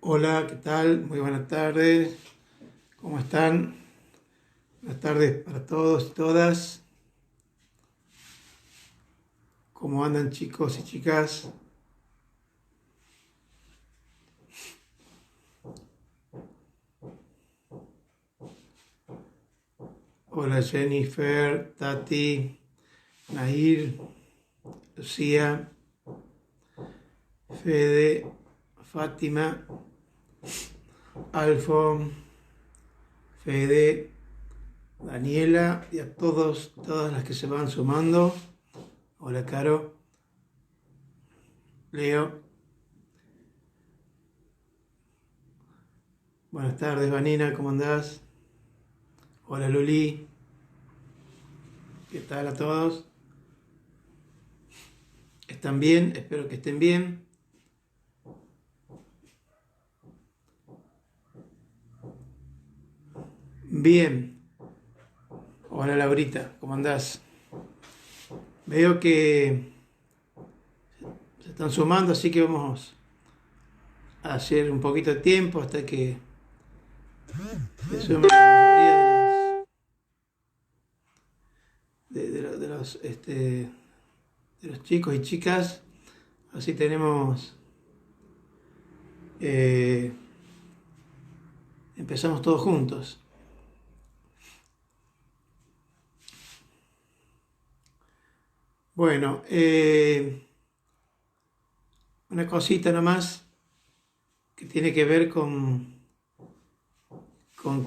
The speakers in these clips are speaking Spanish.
Hola, ¿qué tal? Muy buenas tardes. ¿Cómo están? Buenas tardes para todos y todas. ¿Cómo andan chicos y chicas? Hola Jennifer, Tati, Nair, Lucía, Fede, Fátima, Alfon, Fede, Daniela y a todas las que se van sumando. Hola Caro, Leo. Buenas tardes Vanina, ¿cómo andás? Hola Luli, ¿qué tal a todos? ¿Están bien? Espero que estén bien. Bien. Hola Laurita, ¿cómo andás? Veo que se están sumando, así que vamos a hacer un poquito de tiempo hasta que se sumen la mayoría de los chicos y chicas. Así tenemos, eh, empezamos todos juntos. Bueno, una cosita nomás que tiene que ver con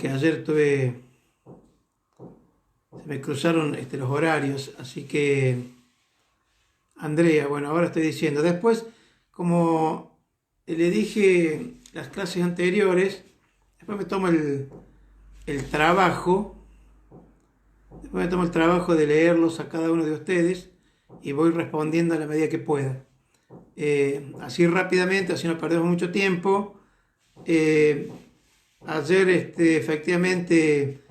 que ayer se me cruzaron los horarios, así que Andrea, bueno, ahora estoy diciendo, después, como le dije las clases anteriores, después el trabajo, después me tomo el trabajo de leerlos a cada uno de ustedes y voy respondiendo a la medida que pueda. Así rápidamente, así no perdemos mucho tiempo. Eh, Ayer, efectivamente,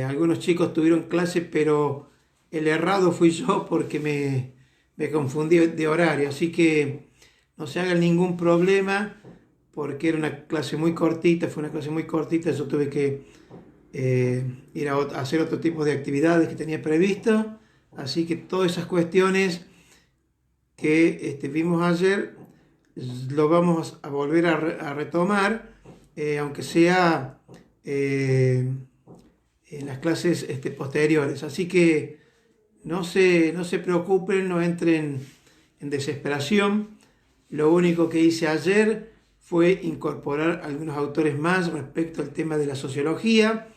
algunos chicos tuvieron clase, pero el errado fui yo porque me confundí de horario. Así que no se hagan ningún problema porque era una clase muy cortita, fue una clase muy cortita. Yo tuve que ir a hacer otro tipo de actividades que tenía previsto. Así que todas esas cuestiones que vimos ayer lo vamos a volver a retomar, aunque sea en las clases posteriores. Así que no se preocupen, no entren en desesperación. Lo único que hice ayer fue incorporar algunos autores más respecto al tema de la sociología.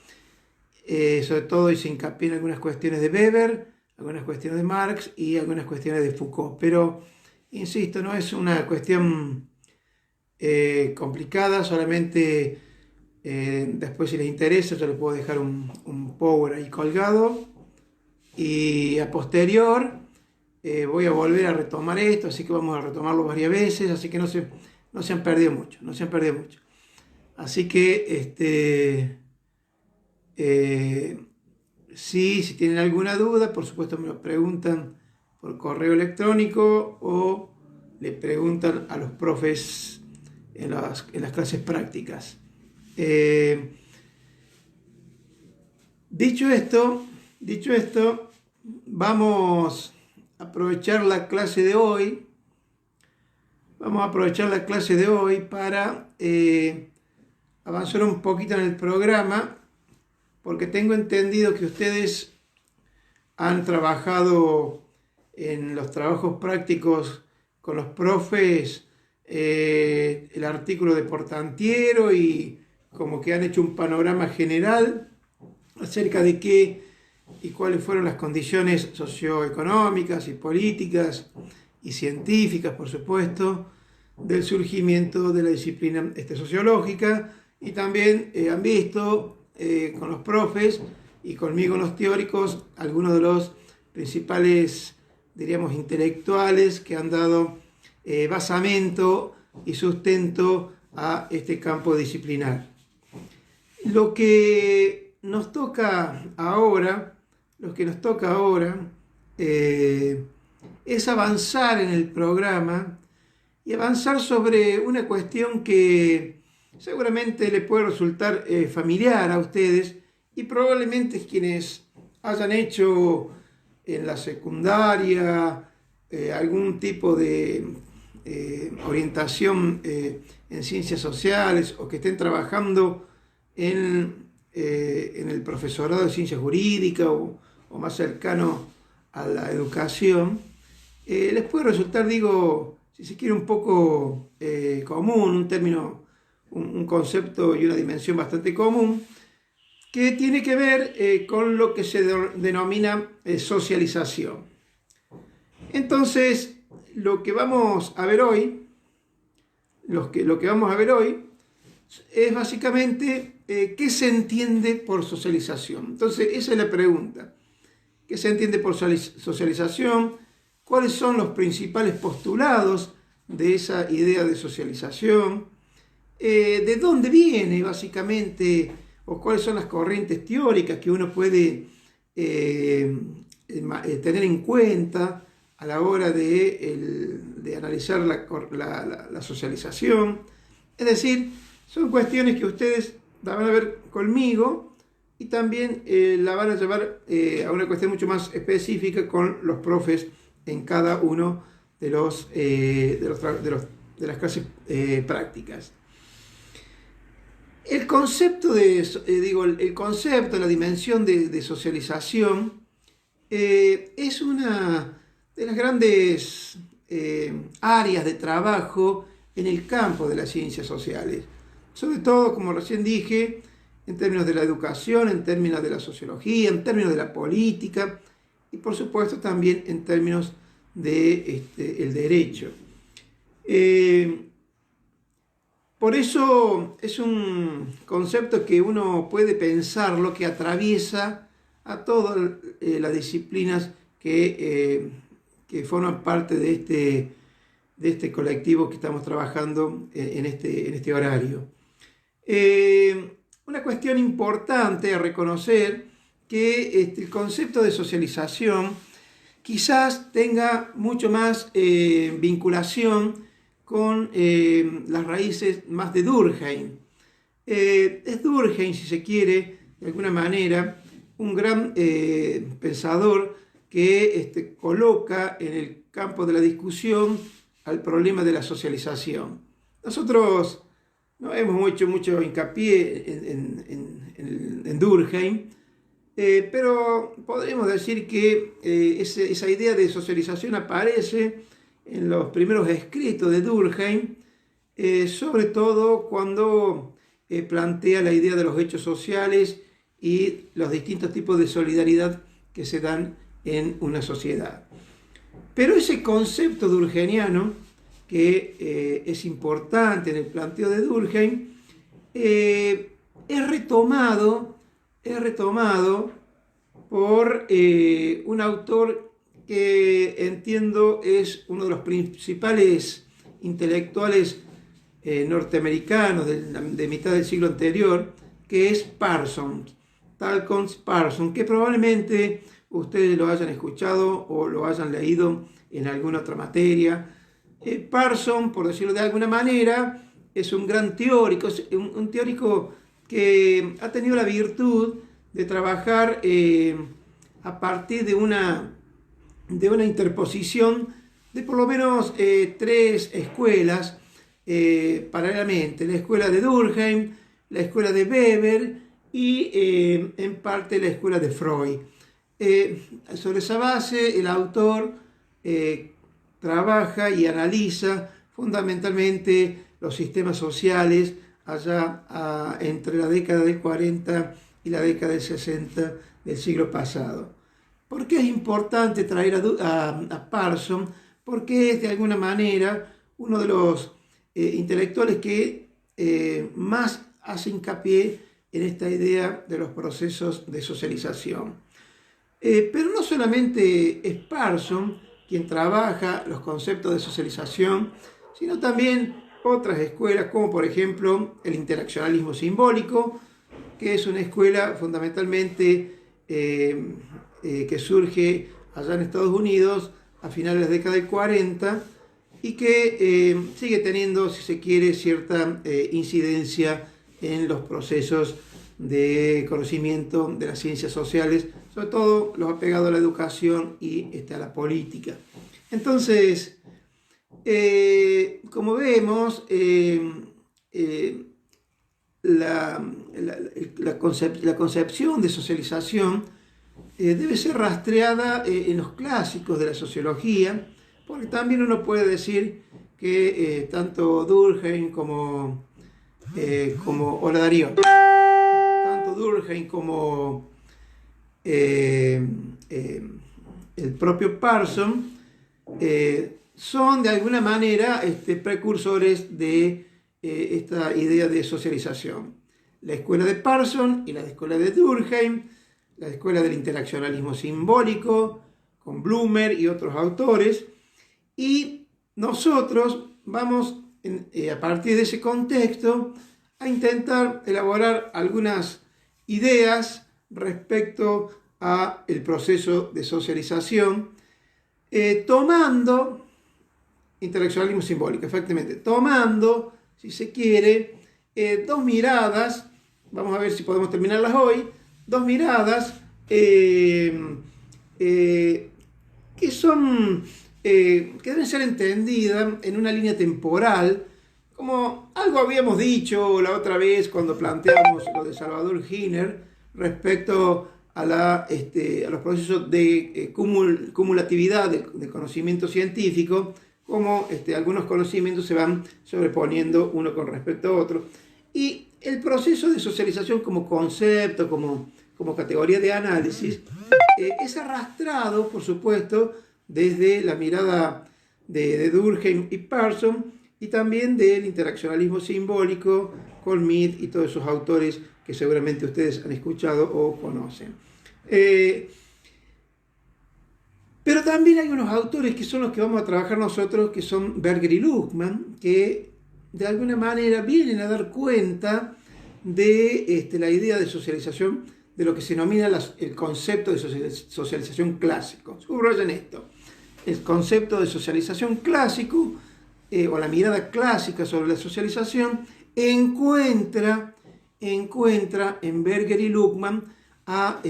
Sobre todo hice hincapié en algunas cuestiones de Weber, algunas cuestiones de Marx y algunas cuestiones de Foucault. Pero, insisto, no es una cuestión complicada, solamente después si les interesa yo les puedo dejar un power ahí colgado y a posterior voy a volver a retomar esto, así que vamos a retomarlo varias veces, así que no se han perdido mucho, no se han perdido mucho. Así que sí, si tienen alguna duda, por supuesto me lo preguntan por correo electrónico o le preguntan a los profes en las clases prácticas. Dicho esto, vamos a aprovechar la clase de hoy. Vamos a aprovechar la clase de hoy para avanzar un poquito en el programa, porque tengo entendido que ustedes han trabajado en los trabajos prácticos con los profes el artículo de Portantiero y como que han hecho un panorama general acerca de qué y cuáles fueron las condiciones socioeconómicas y políticas y científicas, por supuesto, del surgimiento de la disciplina sociológica, y también han visto con los profes y conmigo los teóricos algunos de los principales, diríamos, intelectuales que han dado basamento y sustento a este campo disciplinar. Lo que nos toca ahora, es avanzar en el programa y avanzar sobre una cuestión que seguramente le puede resultar familiar a ustedes y probablemente quienes hayan hecho en la secundaria algún tipo de orientación en ciencias sociales o que estén trabajando en el profesorado de ciencia jurídica o más cercano a la educación, les puede resultar, digo, si se quiere, un poco común, un término, un concepto y una dimensión bastante común, que tiene que ver con lo que se denomina socialización. Entonces, lo que vamos a ver hoy, lo que vamos a ver hoy, es básicamente qué se entiende por socialización. Entonces, esa es la pregunta. ¿Qué se entiende por socialización? ¿Cuáles son los principales postulados de esa idea de socialización? ¿De dónde viene básicamente, o cuáles son las corrientes teóricas que uno puede tener en cuenta a la hora de analizar la socialización? Es decir, son cuestiones que ustedes la van a ver conmigo y también la van a llevar a una cuestión mucho más específica con los profes en cada uno de las clases prácticas. El concepto la dimensión de socialización es una de las grandes áreas de trabajo en el campo de las ciencias sociales. Sobre todo, como recién dije, en términos de la educación, en términos de la sociología, en términos de la política y por supuesto también en términos del derecho. Por eso es un concepto que uno puede pensarlo, que atraviesa a todas las disciplinas que forman parte de este colectivo que estamos trabajando en este horario. Una cuestión importante a reconocer que el concepto de socialización quizás tenga mucho más vinculación con las raíces más de Durkheim. Es Durkheim, si se quiere, de alguna manera, un gran pensador que coloca en el campo de la discusión al problema de la socialización. Nosotros no hemos hecho mucho hincapié en Durkheim, pero podemos decir que esa idea de socialización aparece en los primeros escritos de Durkheim, sobre todo cuando plantea la idea de los hechos sociales y los distintos tipos de solidaridad que se dan en una sociedad. Pero ese concepto durkheimiano, que es importante en el planteo de Durkheim, es retomado por un autor que entiendo es uno de los principales intelectuales norteamericanos de mitad del siglo anterior, que es Parsons, Talcott Parsons, que probablemente ustedes lo hayan escuchado o lo hayan leído en alguna otra materia. Parsons, por decirlo de alguna manera, es un gran teórico, un teórico que ha tenido la virtud de trabajar a partir de una interposición de por lo menos tres escuelas paralelamente: la escuela de Durkheim, la escuela de Weber y en parte la escuela de Freud. Sobre esa base, el autor trabaja y analiza fundamentalmente los sistemas sociales allá entre la década del 40 y la década del 60 del siglo pasado. ¿Por qué es importante traer a Parsons? Porque es de alguna manera uno de los intelectuales que más hace hincapié en esta idea de los procesos de socialización. Pero no solamente es Parsons quien trabaja los conceptos de socialización, sino también otras escuelas, como por ejemplo el interaccionalismo simbólico, que es una escuela fundamentalmente que surge allá en Estados Unidos a finales de la década del 40 y que sigue teniendo, si se quiere, cierta incidencia en los procesos de conocimiento de las ciencias sociales, sobre todo los apegados a la educación y a la política. Entonces, como vemos, la concepción de socialización debe ser rastreada en los clásicos de la sociología, porque también uno puede decir que tanto Durkheim como hola Darío, tanto Durkheim como el propio Parsons son de alguna manera precursores de esta idea de socialización. La escuela de Parsons y la escuela de Durkheim, la escuela del interaccionalismo simbólico, con Blumer y otros autores, y nosotros vamos, a partir de ese contexto, a intentar elaborar algunas ideas respecto a el proceso de socialización, tomando interaccionalismo simbólico, efectivamente, tomando, si se quiere, dos miradas, vamos a ver si podemos terminarlas hoy, dos miradas que deben ser entendidas en una línea temporal, como algo habíamos dicho la otra vez cuando planteamos lo de Salvador Giner respecto a los procesos de cumulatividad del conocimiento científico, como algunos conocimientos se van sobreponiendo uno con respecto a otro. Y el proceso de socialización como concepto, como categoría de análisis, es arrastrado, por supuesto, desde la mirada de Durkheim y Parsons, y también del interaccionalismo simbólico, con Mead y todos esos autores que seguramente ustedes han escuchado o conocen. Pero también hay unos autores que son los que vamos a trabajar nosotros, que son Berger y Luhmann, que de alguna manera vienen a dar cuenta de la idea de socialización, de lo que se denomina el concepto de socialización clásico. Subrayen esto. El concepto de socialización clásico, o la mirada clásica sobre la socialización, encuentra en Berger y Luhmann a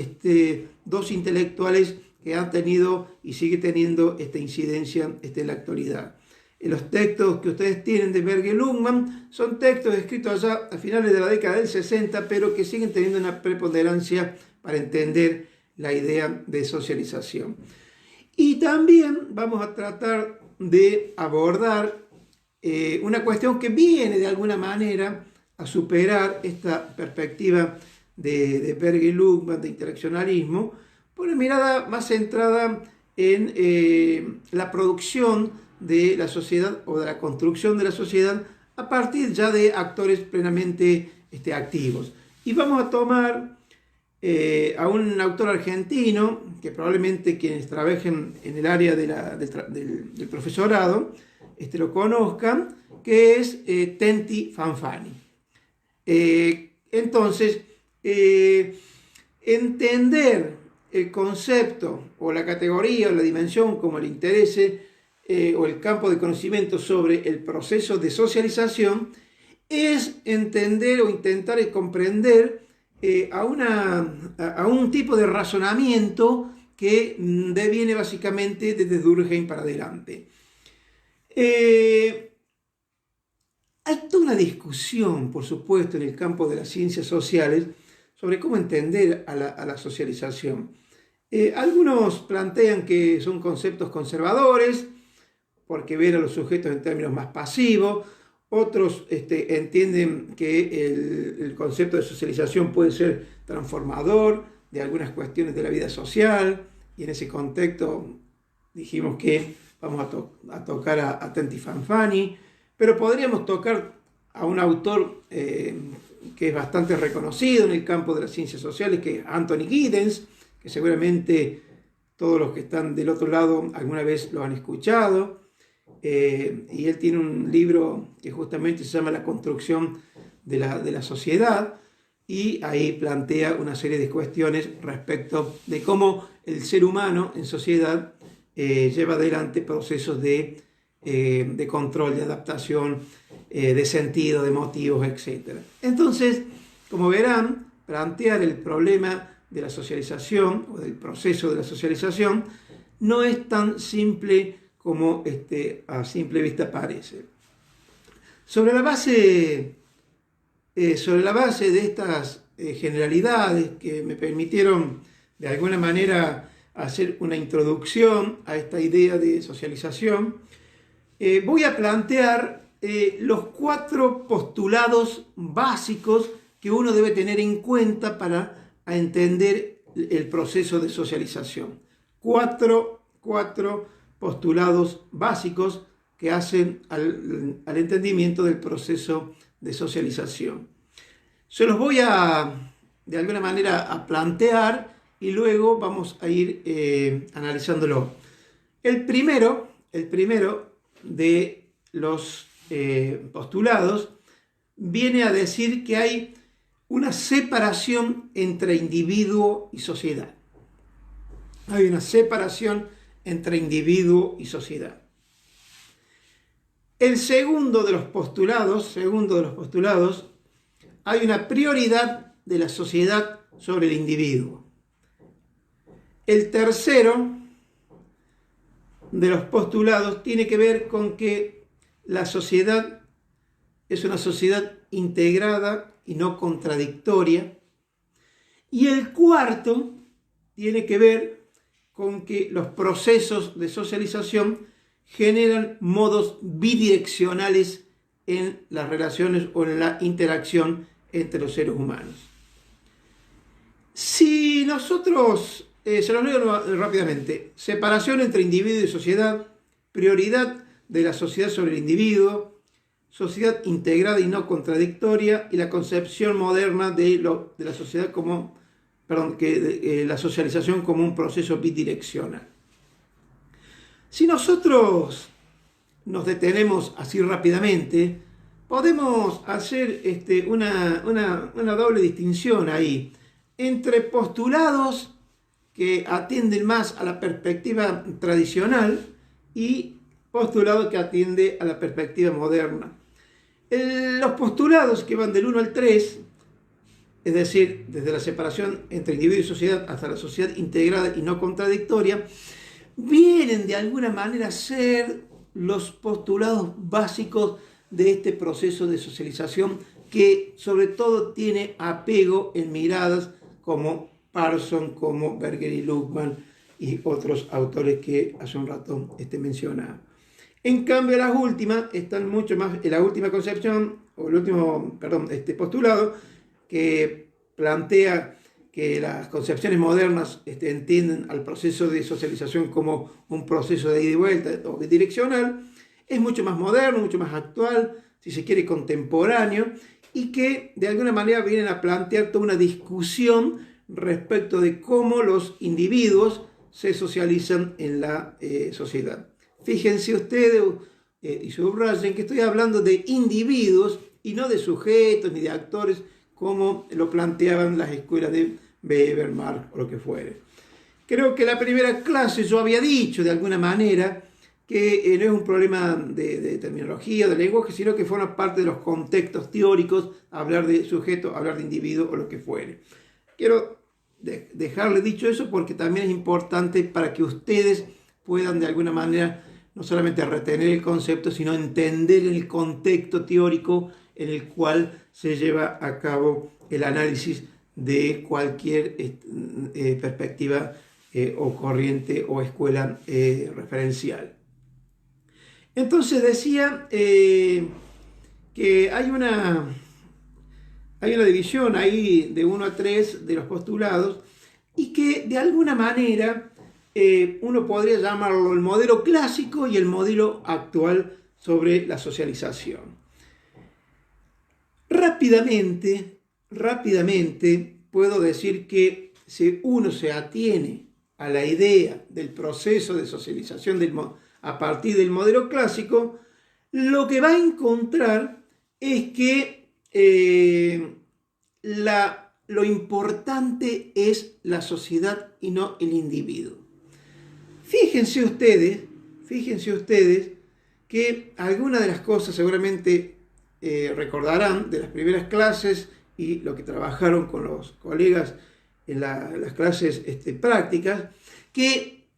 dos intelectuales que han tenido y sigue teniendo esta incidencia en la actualidad. Los textos que ustedes tienen de Berger y Luhmann son textos escritos allá a finales de la década del 60, pero que siguen teniendo una preponderancia para entender la idea de socialización. Y también vamos a tratar de abordar una cuestión que viene de alguna manera a superar esta perspectiva de Berger y Luhmann de interaccionalismo, por una mirada más centrada en la producción de la sociedad o de la construcción de la sociedad a partir ya de actores plenamente activos. Y vamos a tomar a un autor argentino, que probablemente quienes trabajen en el área del profesorado lo conozcan, que es Tenti Fanfani. Entonces, entender el concepto o la categoría o la dimensión como le interese o el campo de conocimiento sobre el proceso de socialización es entender o intentar comprender a un tipo de razonamiento que deviene básicamente desde Durkheim para adelante. Hay toda una discusión, por supuesto, en el campo de las ciencias sociales sobre cómo entender a la socialización. Algunos plantean que son conceptos conservadores, porque ven a los sujetos en términos más pasivos. Otros entienden que el concepto de socialización puede ser transformador de algunas cuestiones de la vida social, y en ese contexto dijimos que vamos a tocar a Tenti Fanfani, pero podríamos tocar a un autor que es bastante reconocido en el campo de las ciencias sociales, que es Anthony Giddens, que seguramente todos los que están del otro lado alguna vez lo han escuchado. Y él tiene un libro que justamente se llama La construcción de la sociedad, y ahí plantea una serie de cuestiones respecto de cómo el ser humano en sociedad lleva adelante procesos de de control, de adaptación, de sentido, de motivos, etc. Entonces, como verán, plantear el problema de la socialización o del proceso de la socialización no es tan simple como a simple vista parece. Sobre la base de estas generalidades que me permitieron de alguna manera hacer una introducción a esta idea de socialización, voy a plantear los 4 postulados básicos que uno debe tener en cuenta para entender el proceso de socialización. Cuatro postulados básicos que hacen al entendimiento del proceso de socialización. Se los voy de alguna manera a plantear y luego vamos a ir analizándolo. El primero de los postulados viene a decir que hay una separación entre individuo y sociedad. Hay una separación entre individuo y sociedad. El segundo de los postulados, hay una prioridad de la sociedad sobre el individuo. El tercero de los postulados tiene que ver con que la sociedad es una sociedad integrada y no contradictoria. Y el cuarto tiene que ver con que los procesos de socialización generan modos bidireccionales en las relaciones o en la interacción entre los seres humanos. Si nosotros, se los leo rápidamente, separación entre individuo y sociedad, prioridad de la sociedad sobre el individuo, sociedad integrada y no contradictoria, y la concepción moderna de la sociedad como, la socialización como un proceso bidireccional. Si nosotros nos detenemos así rápidamente, podemos hacer una doble distinción ahí entre postulados que atienden más a la perspectiva tradicional y postulados que atienden a la perspectiva moderna. Los postulados que van del 1 al 3, es decir, desde la separación entre individuo y sociedad hasta la sociedad integrada y no contradictoria, vienen de alguna manera a ser los postulados básicos de este proceso de socialización que sobre todo tiene apego en miradas como Parsons, como Berger y Luhmann y otros autores que hace un rato mencionaba. En cambio, las últimas están mucho más en la última concepción, o el último, postulado, que plantea que las concepciones modernas entienden al proceso de socialización como un proceso de ida y vuelta o bidireccional, es mucho más moderno, mucho más actual, si se quiere contemporáneo, y que de alguna manera vienen a plantear toda una discusión respecto de cómo los individuos se socializan en la sociedad. Fíjense ustedes y subrayen que estoy hablando de individuos y no de sujetos ni de actores como lo planteaban las escuelas de Weber, Marx o lo que fuere. Creo que la primera clase yo había dicho de alguna manera que no es un problema de terminología, de lenguaje, sino que forma parte de los contextos teóricos, hablar de sujeto, hablar de individuo o lo que fuere. Quiero dejarle dicho eso porque también es importante para que ustedes puedan de alguna manera no solamente retener el concepto, sino entender el contexto teórico en el cual se lleva a cabo el análisis de cualquier perspectiva o corriente o escuela referencial. Entonces decía que hay una división ahí de 1 a 3 de los postulados y que de alguna manera uno podría llamarlo el modelo clásico y el modelo actual sobre la socialización. Rápidamente puedo decir que si uno se atiene a la idea del proceso de socialización a partir del modelo clásico, lo que va a encontrar es que lo importante es la sociedad y no el individuo. Fíjense ustedes que algunas de las cosas seguramente recordarán de las primeras clases y lo que trabajaron con los colegas en las clases prácticas, que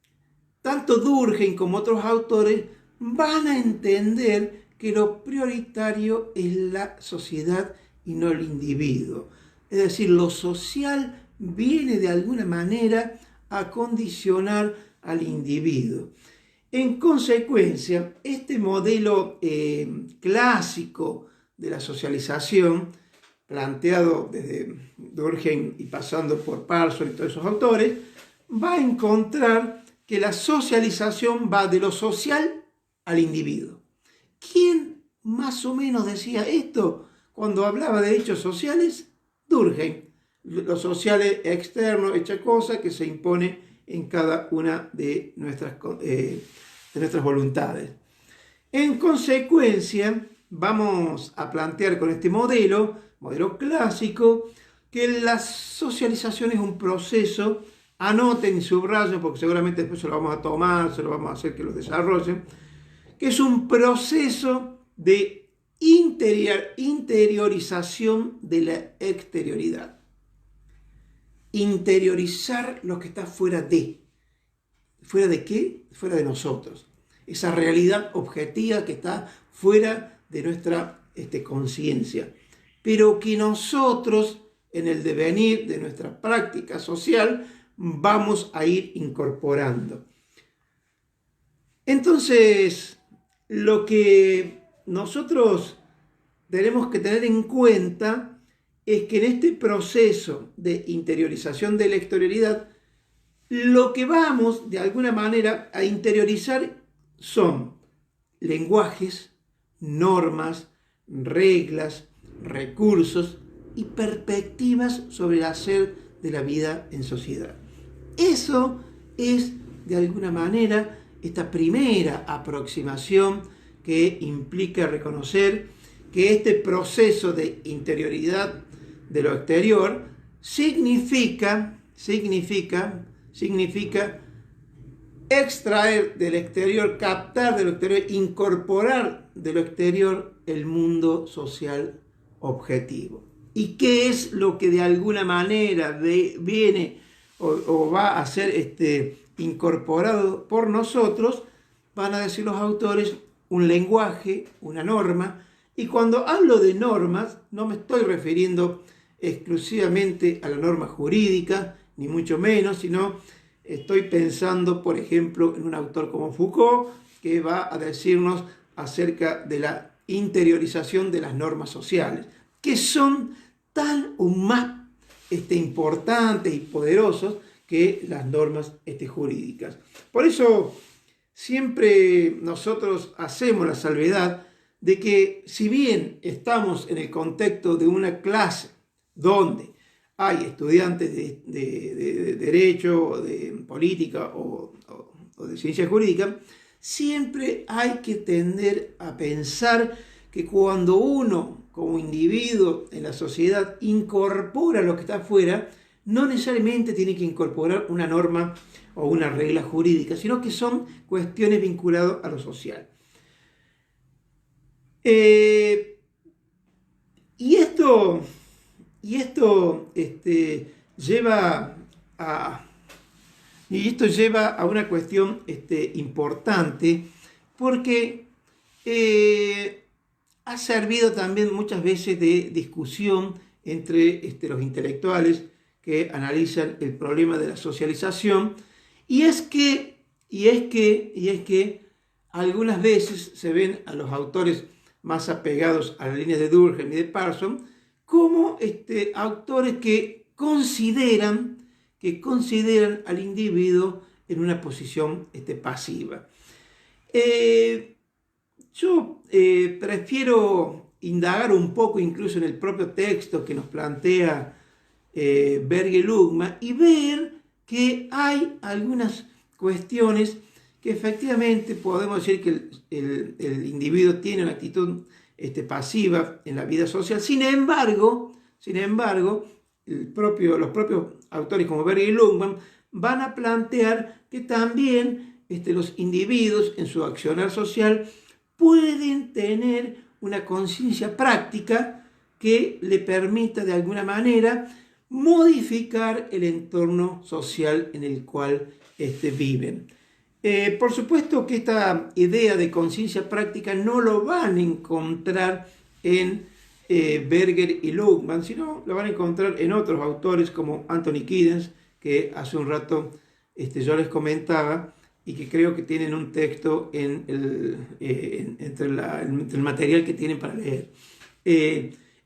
tanto Durkheim como otros autores van a entender que lo prioritario es la sociedad y no el individuo. Es decir, lo social viene de alguna manera a condicionar al individuo. En consecuencia, este modelo clásico de la socialización, planteado desde Durkheim y pasando por Parsons y todos esos autores, va a encontrar que la socialización va de lo social al individuo. ¿Quién más o menos decía esto cuando hablaba de hechos sociales? Durkheim. Lo social es externo, hecha cosa que se impone en cada una de nuestras voluntades. En consecuencia, vamos a plantear con este modelo clásico, que la socialización es un proceso. Anoten y subrayen, porque seguramente después se lo vamos a tomar, se lo vamos a hacer que lo desarrollen, que es un proceso de interiorización de la exterioridad. Interiorizar lo que está fuera de. ¿Fuera de qué? Fuera de nosotros. Esa realidad objetiva que está fuera de nuestra conciencia. Pero que nosotros, en el devenir de nuestra práctica social, vamos a ir incorporando. Entonces, lo que nosotros tenemos que tener en cuenta es que en este proceso de interiorización de la exterioridad, lo que vamos de alguna manera a interiorizar son lenguajes, normas, reglas, recursos y perspectivas sobre el hacer de la vida en sociedad. Eso es, de alguna manera, esta primera aproximación que implica reconocer que este proceso de interioridad de lo exterior significa extraer del exterior, captar de lo exterior, incorporar de lo exterior el mundo social objetivo. ¿Y qué es lo que de alguna manera viene o va a ser incorporado por nosotros? Van a decir los autores un lenguaje, una norma. Y cuando hablo de normas, no me estoy refiriendo exclusivamente a la norma jurídica, ni mucho menos, sino estoy pensando, por ejemplo, en un autor como Foucault, que va a decirnos acerca de la interiorización de las normas sociales, que son tan o más importantes y poderosos que las normas jurídicas. Por eso siempre nosotros hacemos la salvedad de que, si bien estamos en el contexto de una clase donde hay estudiantes de derecho, de política o de ciencia jurídica, siempre hay que tender a pensar que cuando uno, como individuo en la sociedad, incorpora lo que está afuera, no necesariamente tiene que incorporar una norma o una regla jurídica, sino que son cuestiones vinculadas a lo social. Y esto lleva a una cuestión importante, porque ha servido también muchas veces de discusión entre los intelectuales que analizan el problema de la socialización, y es que algunas veces se ven a los autores más apegados a las líneas de Durkheim y de Parsons como autores que consideran al individuo en una posición pasiva. Yo prefiero indagar un poco incluso en el propio texto que nos plantea Berger y Luhmann y ver que hay algunas cuestiones que efectivamente podemos decir que el individuo tiene una actitud pasiva en la vida social. Sin embargo, los propios autores como Berger y Luhmann van a plantear que también los individuos en su accionar social pueden tener una conciencia práctica que le permita de alguna manera modificar el entorno social en el cual viven. Por supuesto que esta idea de conciencia práctica no lo van a encontrar en Berger y Luhmann, sino lo van a encontrar en otros autores como Anthony Giddens, que hace un rato yo les comentaba, y que creo que tienen un texto entre el material que tienen para leer.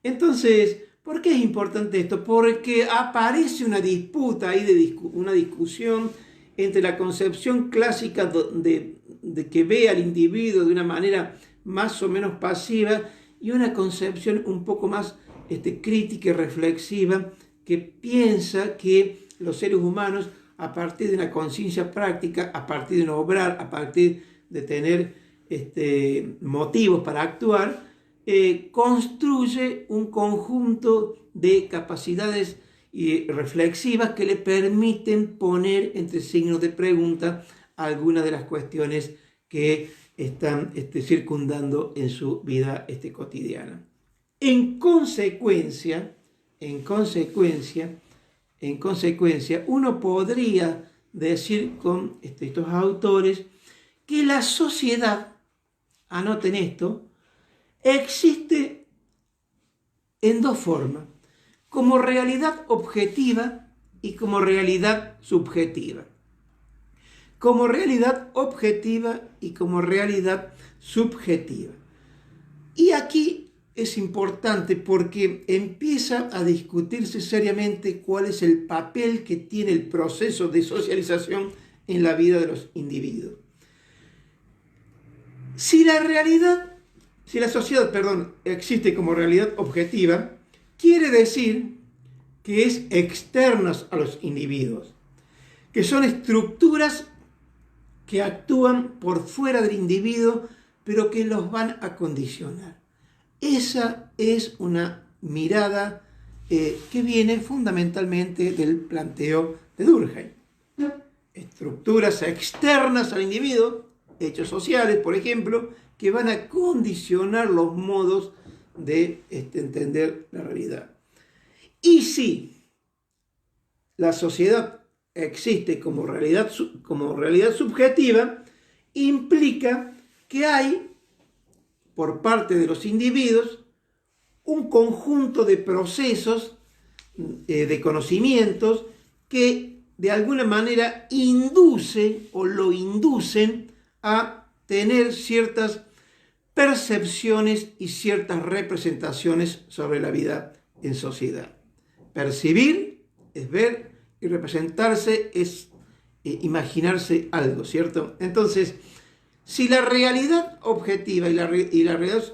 Entonces, ¿por qué es importante esto? Porque aparece una disputa ahí, una discusión entre la concepción clásica de que ve al individuo de una manera más o menos pasiva y una concepción un poco más crítica y reflexiva que piensa que los seres humanos, a partir de una conciencia práctica, a partir de un obrar, a partir de tener motivos para actuar, construye un conjunto de capacidades reflexivas que le permiten poner entre signos de pregunta algunas de las cuestiones que están circundando en su vida cotidiana. En consecuencia, uno podría decir con estos autores que la sociedad, anoten esto, existe en dos formas, como realidad objetiva y como realidad subjetiva. Como realidad objetiva y como realidad subjetiva. Y aquí es importante porque empieza a discutirse seriamente cuál es el papel que tiene el proceso de socialización en la vida de los individuos. Si la sociedad, existe como realidad objetiva, quiere decir que es externa a los individuos, que son estructuras que actúan por fuera del individuo, pero que los van a condicionar. Esa es una mirada que viene fundamentalmente del planteo de Durkheim. Estructuras externas al individuo, hechos sociales, por ejemplo, que van a condicionar los modos de entender la realidad. Y si la sociedad existe como realidad subjetiva, implica que hay, por parte de los individuos, un conjunto de procesos, de conocimientos, que de alguna manera inducen a tener ciertas percepciones y ciertas representaciones sobre la vida en sociedad. Percibir es ver y representarse es imaginarse algo, ¿cierto? Entonces, si la realidad objetiva y la realidad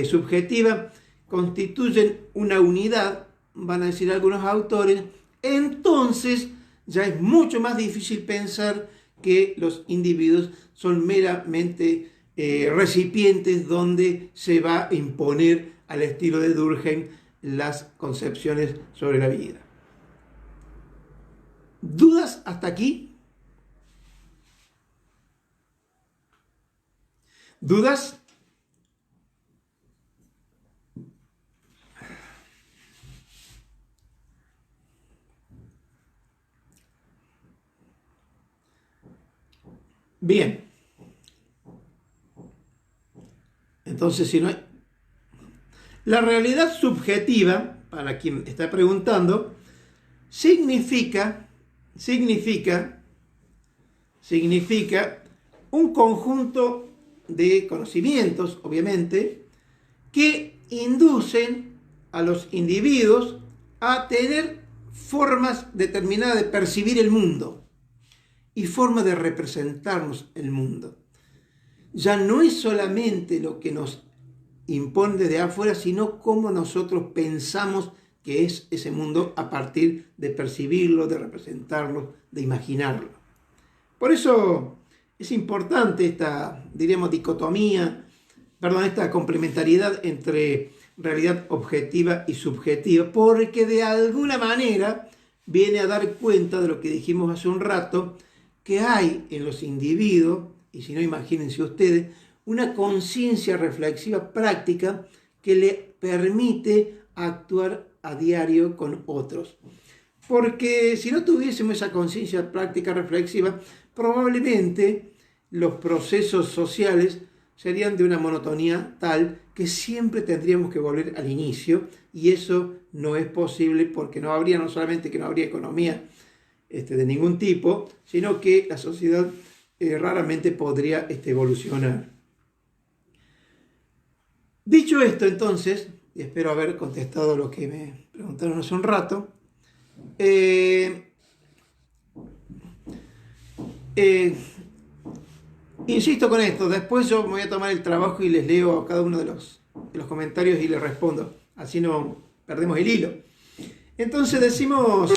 subjetiva constituyen una unidad, van a decir algunos autores, entonces ya es mucho más difícil pensar que los individuos son meramente recipientes donde se va a imponer al estilo de Durkheim las concepciones sobre la vida. ¿Dudas hasta aquí? ¿Dudas? Bien. Entonces, si no hay... La realidad subjetiva, para quien está preguntando, significa un conjunto de conocimientos, obviamente, que inducen a los individuos a tener formas determinadas de percibir el mundo y formas de representarnos el mundo. Ya no es solamente lo que nos impone desde afuera, sino cómo nosotros pensamos que es ese mundo a partir de percibirlo, de representarlo, de imaginarlo. Por eso es importante esta, diríamos, esta complementariedad entre realidad objetiva y subjetiva, porque de alguna manera viene a dar cuenta de lo que dijimos hace un rato, que hay en los individuos, y si no, imagínense ustedes, una conciencia reflexiva práctica que le permite actuar a diario con otros. Porque si no tuviésemos esa conciencia práctica reflexiva, probablemente los procesos sociales serían de una monotonía tal que siempre tendríamos que volver al inicio, y eso no es posible porque no solamente que no habría economía de ningún tipo, sino que la sociedad raramente podría evolucionar. Dicho esto, entonces, y espero haber contestado lo que me preguntaron hace un rato, insisto con esto, después yo me voy a tomar el trabajo y les leo a cada uno de los comentarios y les respondo, así no perdemos el hilo. Entonces decimos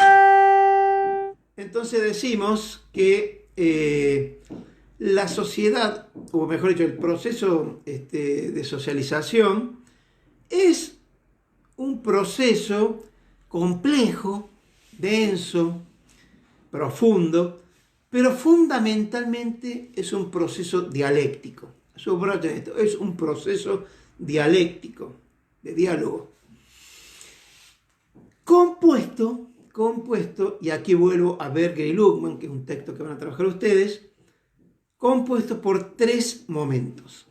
que la sociedad, o mejor dicho, el proceso de socialización es un proceso complejo, denso, profundo, pero fundamentalmente es un proceso dialéctico. Subrayo esto, es un proceso dialéctico, de diálogo. Compuesto, y aquí vuelvo a Berger y Luhmann, que es un texto que van a trabajar ustedes, compuesto por 3 momentos.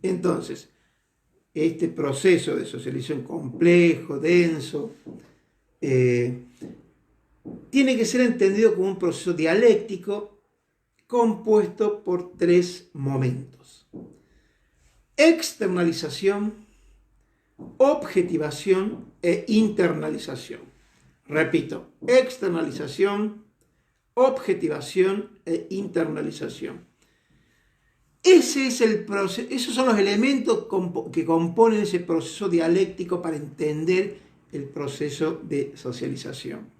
Entonces, este proceso de socialización complejo, denso, tiene que ser entendido como un proceso dialéctico compuesto por 3 momentos: externalización, objetivación e internalización. Repito, externalización, objetivación e internalización. Esos son los elementos que componen ese proceso dialéctico para entender el proceso de socialización.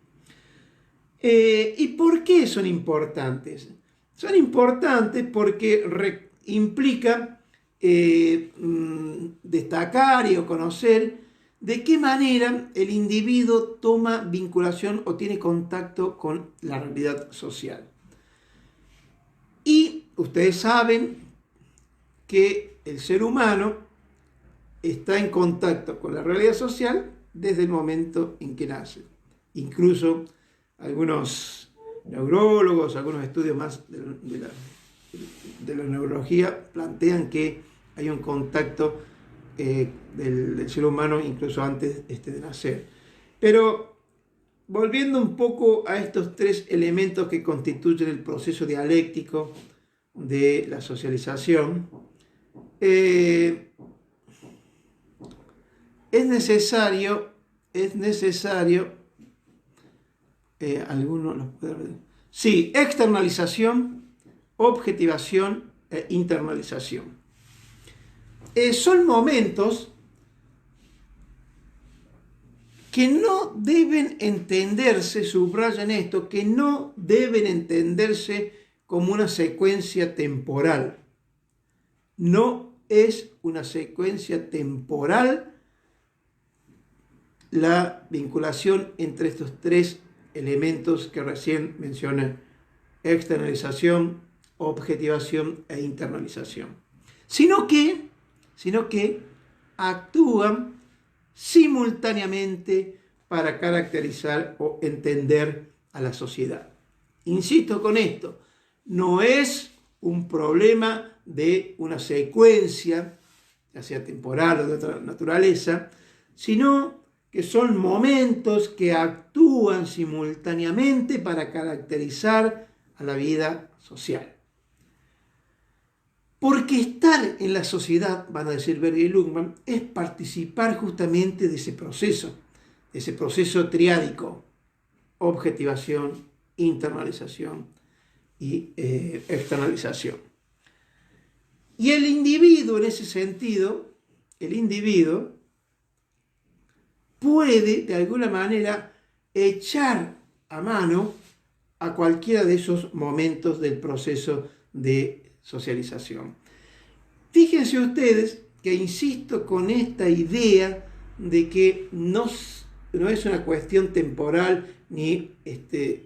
¿Y por qué son importantes? Son importantes porque implica destacar y conocer de qué manera el individuo toma vinculación o tiene contacto con la realidad social. Y ustedes saben que el ser humano está en contacto con la realidad social desde el momento en que nace. Incluso algunos neurólogos, algunos estudios más de la neurología plantean que hay un contacto del ser humano incluso antes de nacer. Pero volviendo un poco a estos 3 elementos que constituyen el proceso dialéctico de la socialización, es necesario, algunos los pueden ver. Sí, externalización, objetivación e internalización. Son momentos que no deben entenderse, subrayan esto, que no deben entenderse como una secuencia temporal. No es una secuencia temporal la vinculación entre estos 3 elementos que recién mencioné: externalización, objetivación e internalización, sino que actúan simultáneamente para caracterizar o entender a la sociedad. Insisto con esto, no es un problema de una secuencia, ya sea temporal o de otra naturaleza, sino que son momentos que actúan simultáneamente para caracterizar a la vida social. Porque estar en la sociedad, van a decir Berger y Luhmann, es participar justamente de ese proceso triádico: objetivación, internalización y externalización. Y el individuo, en ese sentido, puede de alguna manera echar a mano a cualquiera de esos momentos del proceso de socialización. Fíjense ustedes que insisto con esta idea de que no es una cuestión temporal, ni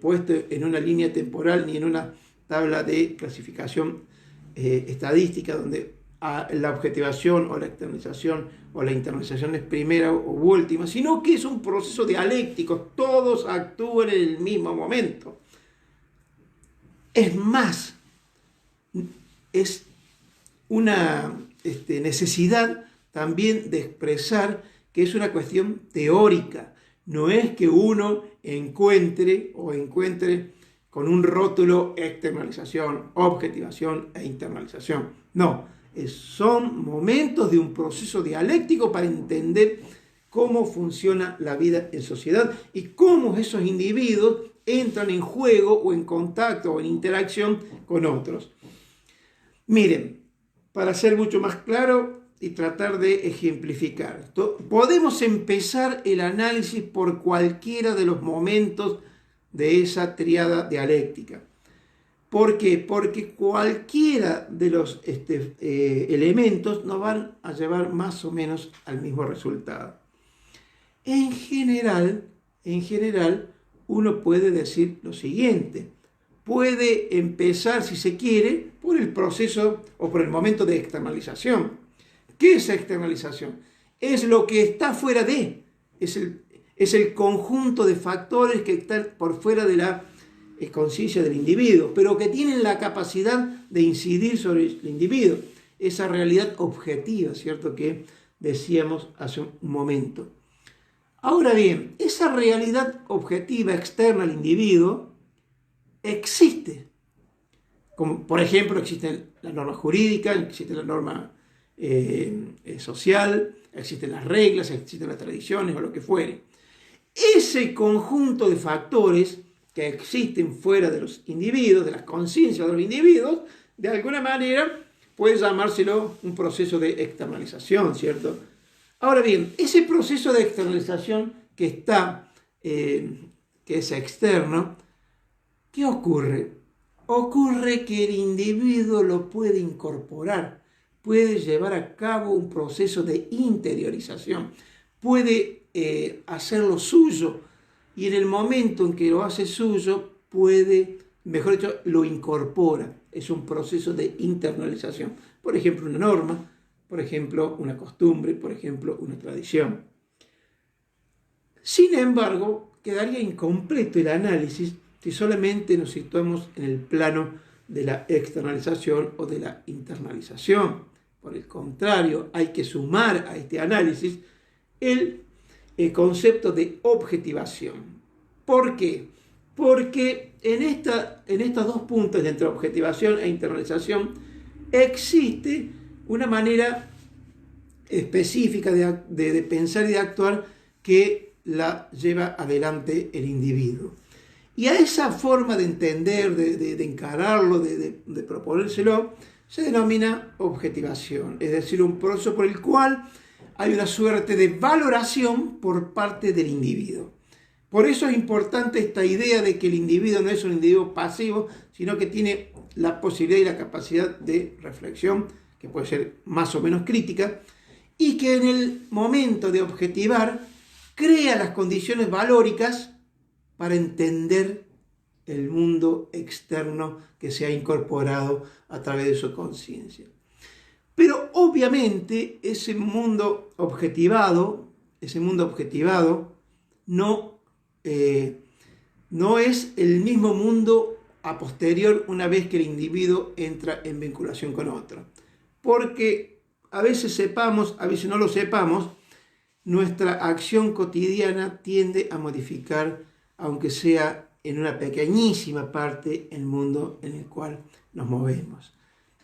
puesto en una línea temporal, ni en una tabla de clasificación estadística donde la objetivación o la externalización o la internalización es primera u última, sino que es un proceso dialéctico, todos actúan en el mismo momento. Es más, es una necesidad también de expresar que es una cuestión teórica, no es que uno encuentre con un rótulo externalización, objetivación e internalización. No, son momentos de un proceso dialéctico para entender cómo funciona la vida en sociedad y cómo esos individuos entran en juego o en contacto o en interacción con otros. Miren, para ser mucho más claro y tratar de ejemplificar, podemos empezar el análisis por cualquiera de los momentos de esa tríada dialéctica. ¿Por qué? Porque cualquiera de los elementos nos van a llevar más o menos al mismo resultado. En general, uno puede decir lo siguiente. Puede empezar, si se quiere, por el proceso o por el momento de externalización. ¿Qué es externalización? Es lo que está fuera de, es el conjunto de factores que están por fuera de la conciencia del individuo, pero que tienen la capacidad de incidir sobre el individuo. Esa realidad objetiva, ¿cierto? Que decíamos hace un momento. Ahora bien, esa realidad objetiva externa al individuo existe. Como por ejemplo existe la norma jurídica, existe la norma social, existen las reglas, existen las tradiciones o lo que fuere. Ese conjunto de factores que existen fuera de los individuos, de las conciencias de los individuos, de alguna manera puede llamárselo un proceso de externalización, ¿cierto? Ahora bien, ese proceso de externalización que es externo, ¿qué ocurre? Ocurre que el individuo lo puede incorporar, puede llevar a cabo un proceso de interiorización, puede hacerlo suyo y en el momento en que lo hace suyo puede, mejor dicho, lo incorpora. Es un proceso de internalización. Por ejemplo, una norma, por ejemplo, una costumbre, por ejemplo, una tradición. Sin embargo, quedaría incompleto el análisis si solamente nos situamos en el plano de la externalización o de la internalización. Por el contrario, hay que sumar a este análisis el concepto de objetivación. ¿Por qué? Porque en estos dos puntos entre objetivación e internalización existe una manera específica de pensar y de actuar que la lleva adelante el individuo. Y a esa forma de entender, de encararlo, de proponérselo, se denomina objetivación, es decir, un proceso por el cual hay una suerte de valoración por parte del individuo. Por eso es importante esta idea de que el individuo no es un individuo pasivo, sino que tiene la posibilidad y la capacidad de reflexión, que puede ser más o menos crítica, y que en el momento de objetivar crea las condiciones valóricas para entender el mundo externo que se ha incorporado a través de su conciencia. Pero obviamente ese mundo objetivado no es el mismo mundo a posterior una vez que el individuo entra en vinculación con otro. Porque a veces sepamos, a veces no lo sepamos, nuestra acción cotidiana tiende a modificar, aunque sea en una pequeñísima parte, el mundo en el cual nos movemos.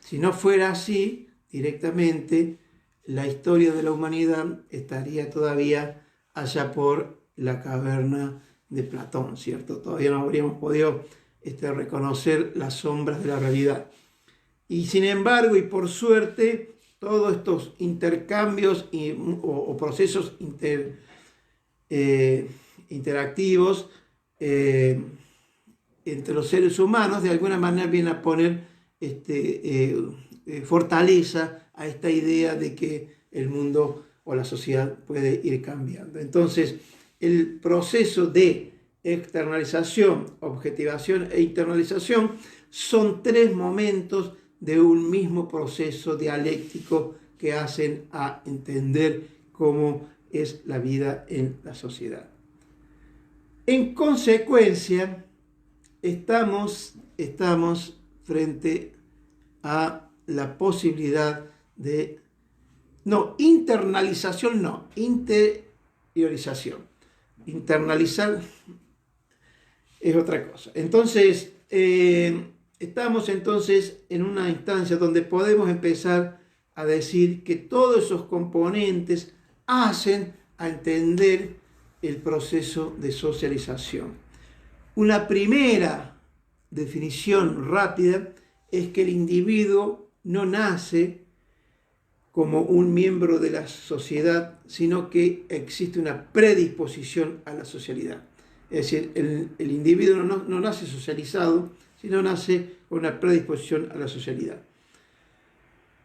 Si no fuera así, directamente, la historia de la humanidad estaría todavía allá por la caverna de Platón, ¿cierto? Todavía no habríamos podido reconocer las sombras de la realidad. Y sin embargo, y por suerte, todos estos intercambios o procesos interactivos entre los seres humanos, de alguna manera vienen a poner fortaleza a esta idea de que el mundo o la sociedad puede ir cambiando. Entonces, el proceso de externalización, objetivación e internalización son tres momentos de un mismo proceso dialéctico que hacen a entender cómo es la vida en la sociedad. En consecuencia, estamos frente a la posibilidad de, interiorización. Internalizar es otra cosa. Entonces, estamos entonces en una instancia donde podemos empezar a decir que todos esos componentes hacen a entender el proceso de socialización. Una primera definición rápida es que el individuo no nace como un miembro de la sociedad, sino que existe una predisposición a la socialidad. Es decir, el individuo no nace socializado, sino nace con una predisposición a la socialidad.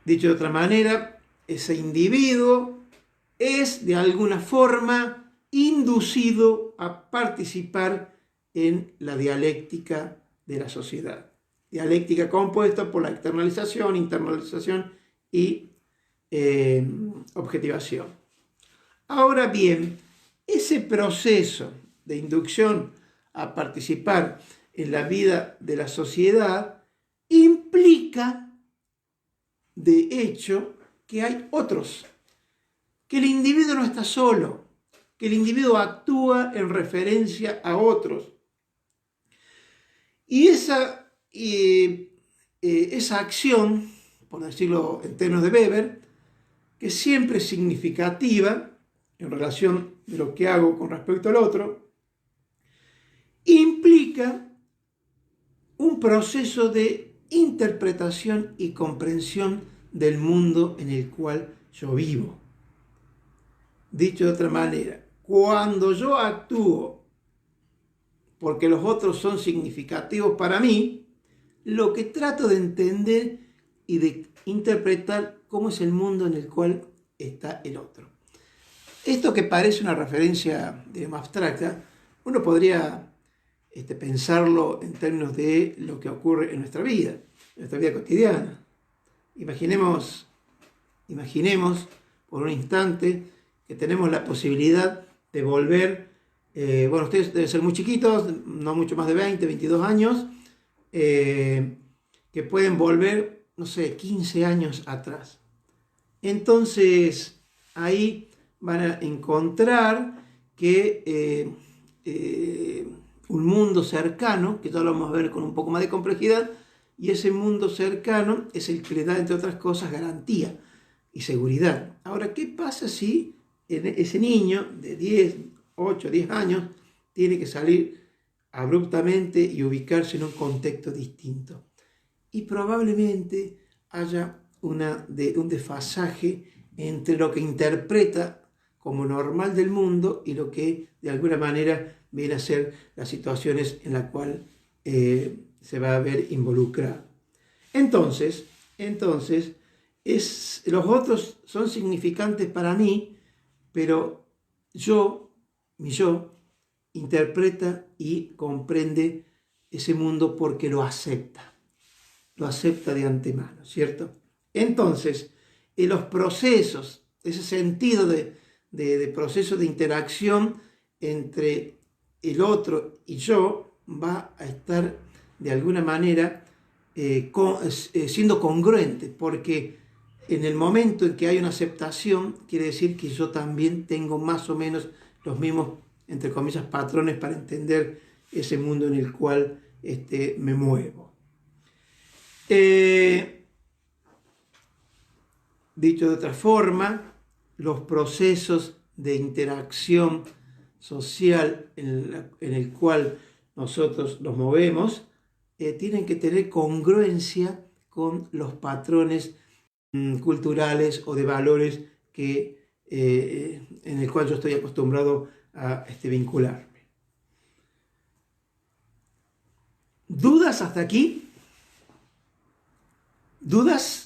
Dicho de otra manera, ese individuo es de alguna forma inducido a participar en la dialéctica de la sociedad. Dialéctica compuesta por la externalización, internalización y objetivación. Ahora bien, ese proceso de inducción a participar en la vida de la sociedad implica, de hecho, que hay otros, que el individuo no está solo, que el individuo actúa en referencia a otros. Y esa acción, por decirlo en términos de Weber, que siempre es significativa en relación de lo que hago con respecto al otro, implica un proceso de interpretación y comprensión del mundo en el cual yo vivo. Dicho de otra manera, cuando yo actúo porque los otros son significativos para mí, lo que trato de entender y de interpretar cómo es el mundo en el cual está el otro. Esto que parece una referencia, digamos, abstracta, uno podría pensarlo en términos de lo que ocurre en nuestra vida cotidiana. Imaginemos por un instante que tenemos la posibilidad de volver, ustedes deben ser muy chiquitos, no mucho más de 20, 22 años, que pueden volver, 15 años atrás. Entonces, ahí van a encontrar que un mundo cercano, que ya lo vamos a ver con un poco más de complejidad, y ese mundo cercano es el que le da, entre otras cosas, garantía y seguridad. Ahora, ¿qué pasa si ese niño de 8, 10 años tiene que salir abruptamente y ubicarse en un contexto distinto? Y probablemente haya un desfasaje entre lo que interpreta como normal del mundo y lo que de alguna manera viene a ser las situaciones en las cuales se va a ver involucrado. Entonces, los otros son significantes para mí, pero mi yo, interpreta y comprende ese mundo porque lo acepta de antemano, ¿cierto? Entonces, en los procesos, ese sentido de proceso de interacción entre el otro y yo va a estar de alguna manera siendo congruente, porque en el momento en que hay una aceptación, quiere decir que yo también tengo más o menos los mismos, entre comillas, patrones para entender ese mundo en el cual me muevo. Dicho de otra forma, los procesos de interacción social en el cual nosotros nos movemos tienen que tener congruencia con los patrones culturales o de valores en el cual yo estoy acostumbrado a vincularme. ¿Dudas hasta aquí? ¿Dudas?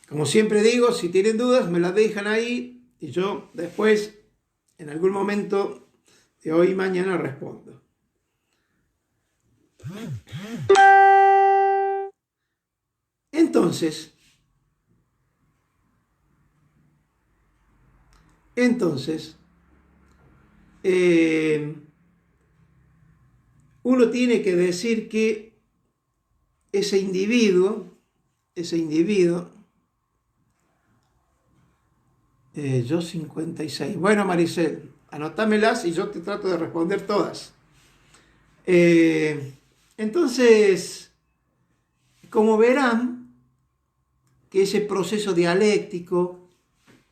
Como siempre digo, si tienen dudas me las dejan ahí y yo después en algún momento de hoy y mañana respondo. Entonces, uno tiene que decir que ese individuo, yo 56. Bueno, Maricel, anótamelas y yo te trato de responder todas. Entonces, como verán, que ese proceso dialéctico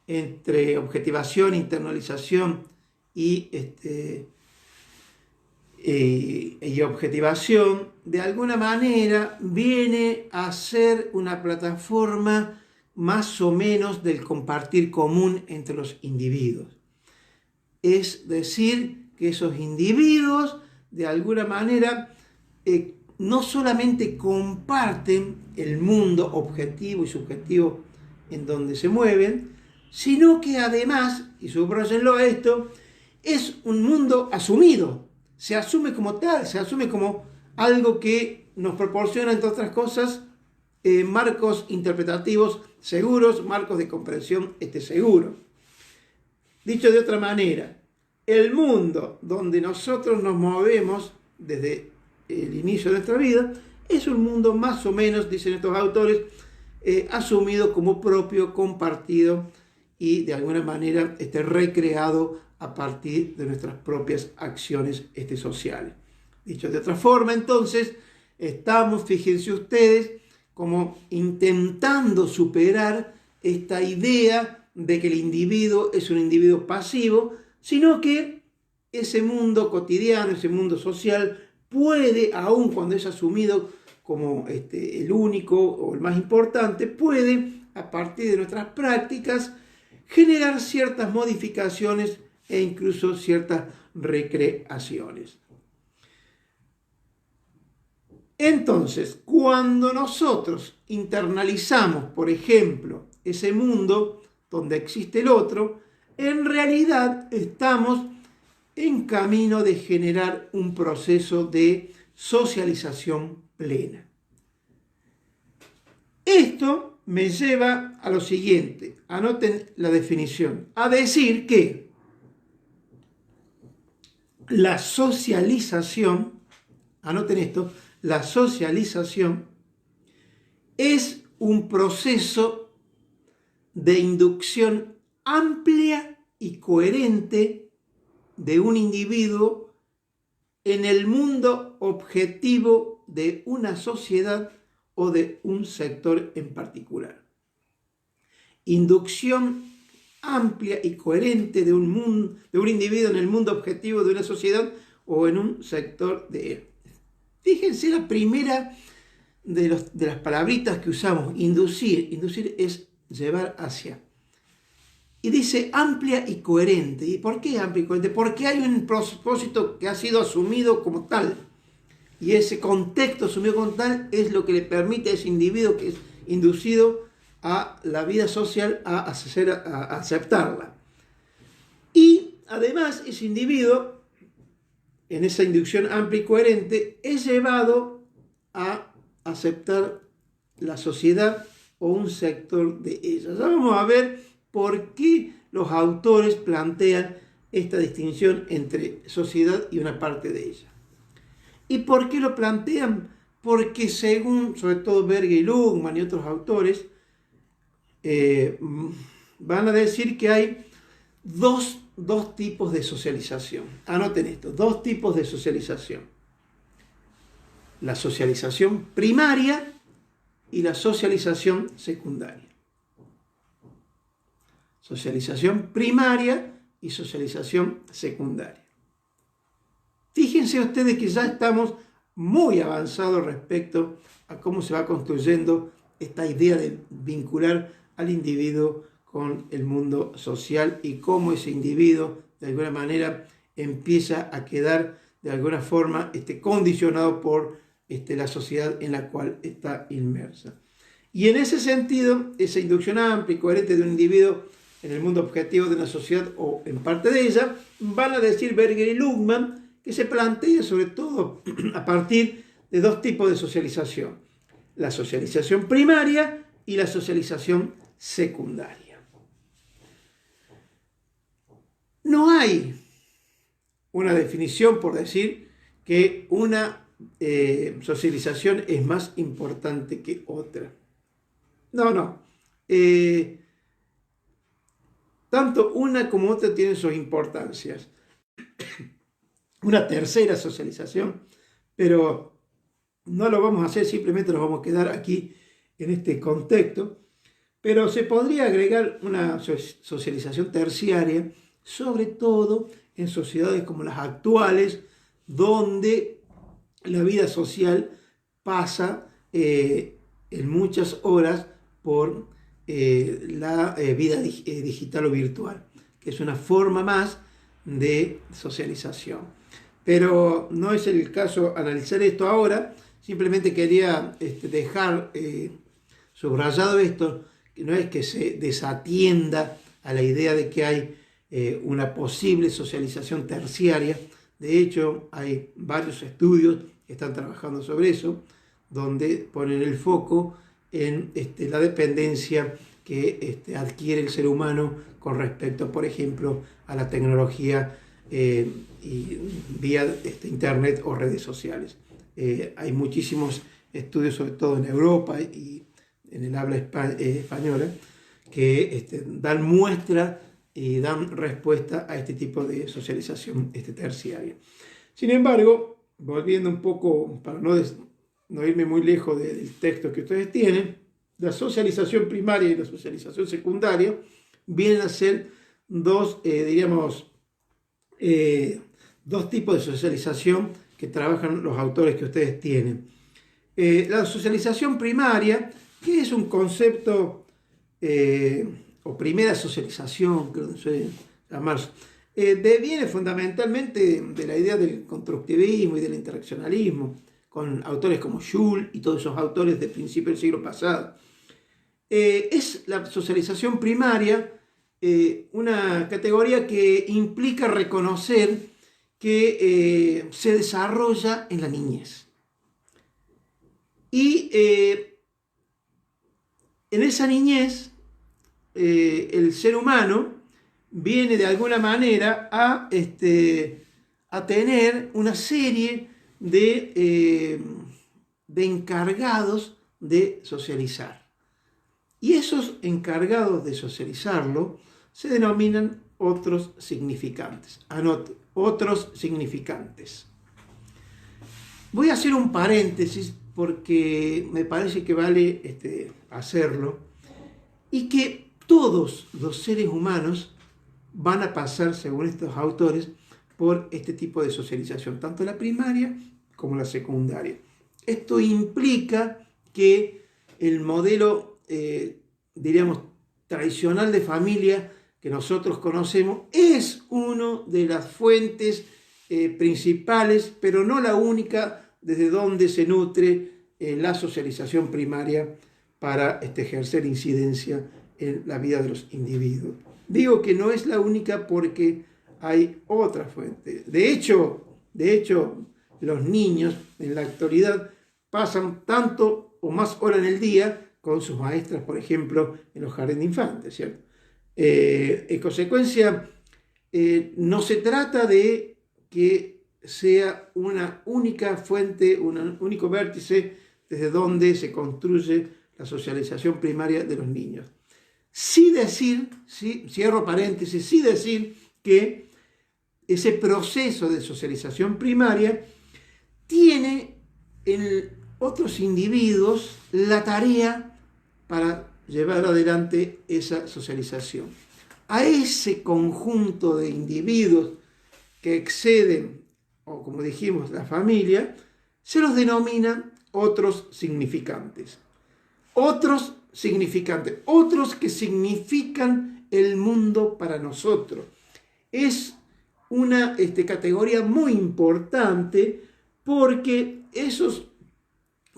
entre objetivación, internalización y objetivación, de alguna manera viene a ser una plataforma más o menos del compartir común entre los individuos. Es decir, que esos individuos, de alguna manera, no solamente comparten el mundo objetivo y subjetivo en donde se mueven, sino que además, y subrayenlo esto, es un mundo asumido. Se asume como tal, se asume como algo que nos proporciona, entre otras cosas, marcos interpretativos seguros, marcos de comprensión seguros. Dicho de otra manera, el mundo donde nosotros nos movemos desde el inicio de nuestra vida es un mundo más o menos, dicen estos autores, asumido como propio, compartido y de alguna manera recreado a partir de nuestras propias acciones sociales. Dicho de otra forma, entonces, estamos, fíjense ustedes, como intentando superar esta idea de que el individuo es un individuo pasivo, sino que ese mundo cotidiano, ese mundo social, puede, aun cuando es asumido como el único o el más importante, puede, a partir de nuestras prácticas, generar ciertas modificaciones e incluso ciertas recreaciones. Entonces, cuando nosotros internalizamos, por ejemplo, ese mundo donde existe el otro, en realidad estamos en camino de generar un proceso de socialización plena. Esto me lleva a lo siguiente, anoten la definición, a decir que la socialización, anoten esto, la socialización es un proceso de inducción amplia y coherente de un individuo en el mundo objetivo de una sociedad o de un sector en particular. Inducción amplia y coherente de un individuo en el mundo objetivo de una sociedad o en un sector de él. Fíjense la primera de las palabritas que usamos, inducir. Inducir es llevar hacia. Y dice amplia y coherente. ¿Y por qué amplia y coherente? Porque hay un propósito que ha sido asumido como tal. Y ese contexto asumido como tal es lo que le permite a ese individuo que es inducido a la vida social a aceptarla. Y además ese individuo, en esa inducción amplia y coherente, es llevado a aceptar la sociedad o un sector de ella. Ya vamos a ver por qué los autores plantean esta distinción entre sociedad y una parte de ella. ¿Y por qué lo plantean? Porque según, sobre todo Berger y Luhmann y otros autores, van a decir que hay dos tipos de socialización. Anoten esto, dos tipos de socialización. La socialización primaria y la socialización secundaria. Socialización primaria y socialización secundaria. Fíjense ustedes que ya estamos muy avanzados respecto a cómo se va construyendo esta idea de vincular al individuo con el mundo social y cómo ese individuo de alguna manera empieza a quedar de alguna forma condicionado por la sociedad en la cual está inmersa. Y en ese sentido, esa inducción amplia y coherente de un individuo en el mundo objetivo de una sociedad o en parte de ella, van a decir Berger y Luhmann que se plantea sobre todo a partir de dos tipos de socialización: la socialización primaria y la socialización secundaria. No hay una definición por decir que una socialización es más importante que otra. No. Tanto una como otra tienen sus importancias. Una tercera socialización, pero no lo vamos a hacer, simplemente nos vamos a quedar aquí en este contexto. Pero se podría agregar una socialización terciaria, sobre todo en sociedades como las actuales, donde la vida social pasa en muchas horas por la vida digital o virtual, que es una forma más de socialización. Pero no es el caso analizar esto ahora, simplemente quería dejar subrayado esto, que no es que se desatienda a la idea de que hay una posible socialización terciaria. De hecho, hay varios estudios que están trabajando sobre eso, donde ponen el foco en la dependencia que adquiere el ser humano con respecto, por ejemplo, a la tecnología y vía internet o redes sociales. Hay muchísimos estudios, sobre todo en Europa y en el habla española, que dan muestra y dan respuesta a este tipo de socialización terciaria. Sin embargo, volviendo un poco, para no irme muy lejos del texto que ustedes tienen, la socialización primaria y la socialización secundaria vienen a ser dos tipos de socialización que trabajan los autores que ustedes tienen. La socialización primaria, que es un concepto o primera socialización, creo que suele llamarse, deviene fundamentalmente de la idea del constructivismo y del interaccionalismo, con autores como Schul y todos esos autores de principios del siglo pasado. Es la socialización primaria una categoría que implica reconocer que se desarrolla en la niñez. Y en esa niñez el ser humano viene de alguna manera a tener una serie de encargados de socializar. Y esos encargados de socializarlo se denominan otros significantes. Anote, otros significantes. Voy a hacer un paréntesis porque me parece que vale hacerlo, y que todos los seres humanos van a pasar, según estos autores, por este tipo de socialización, tanto la primaria como la secundaria. Esto implica que el modelo, diríamos, tradicional de familia que nosotros conocemos es una de las fuentes principales, pero no la única, desde donde se nutre la socialización primaria para ejercer incidencia en la vida de los individuos. Digo que no es la única porque hay otra fuente. De hecho, los niños en la actualidad pasan tanto o más horas en el día con sus maestras, por ejemplo, en los jardines de infantes, ¿cierto? En consecuencia, no se trata de que sea una única fuente, un único vértice desde donde se construye la socialización primaria de los niños. Sí decir, cierro paréntesis, sí decir que ese proceso de socialización primaria tiene en otros individuos la tarea para llevar adelante esa socialización. A ese conjunto de individuos que exceden, o como dijimos, la familia, se los denomina otros significantes. Otros significantes, otros que significan el mundo para nosotros. Es una categoría muy importante porque esos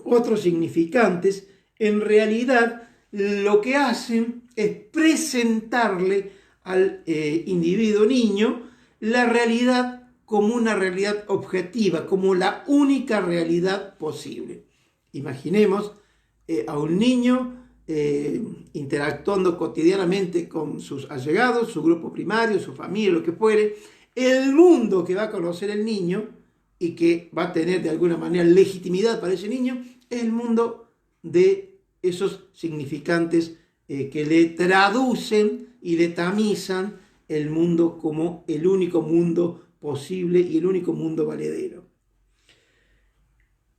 otros significantes en realidad lo que hacen es presentarle al individuo niño la realidad como una realidad objetiva, como la única realidad posible. Imaginemos a un niño interactuando cotidianamente con sus allegados, su grupo primario, su familia, lo que fuere. El mundo que va a conocer el niño y que va a tener de alguna manera legitimidad para ese niño es el mundo de esos significantes que le traducen y le tamizan el mundo como el único mundo posible y el único mundo valedero.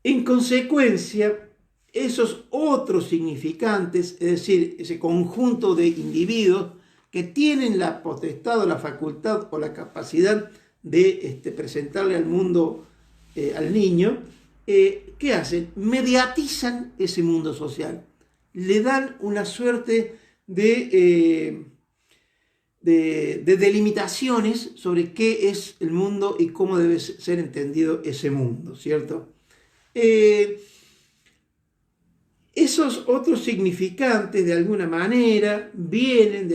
En consecuencia, esos otros significantes, es decir, ese conjunto de individuos que tienen la potestad o la facultad o la capacidad de presentarle al mundo, al niño, ¿qué hacen? Mediatizan ese mundo social, le dan una suerte de delimitaciones sobre qué es el mundo y cómo debe ser entendido ese mundo, ¿cierto? Esos otros significantes de alguna manera vienen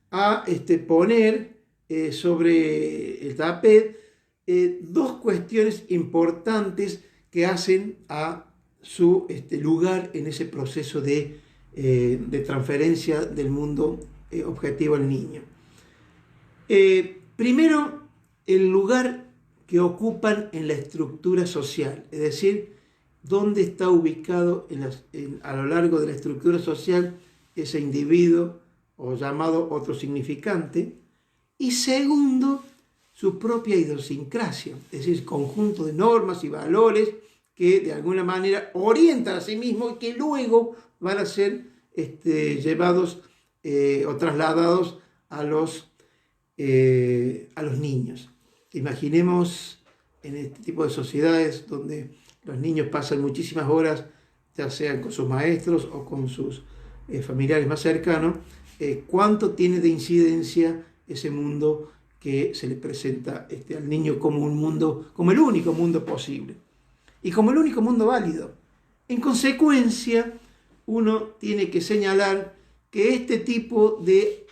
a poner sobre el tapete dos cuestiones importantes que hacen a su lugar en ese proceso de transferencia del mundo objetivo al niño. Primero, el lugar que ocupan en la estructura social, es decir, dónde está ubicado a lo largo de la estructura social ese individuo o llamado otro significante. Y segundo, su propia idiosincrasia, es decir, conjunto de normas y valores que de alguna manera orientan a sí mismo y que luego van a ser llevados o trasladados a los niños. Imaginemos en este tipo de sociedades donde los niños pasan muchísimas horas, ya sean con sus maestros o con sus familiares más cercanos, cuánto tiene de incidencia ese mundo que se le presenta al niño como un mundo, como el único mundo posible y como el único mundo válido. En consecuencia, uno tiene que señalar que este tipo de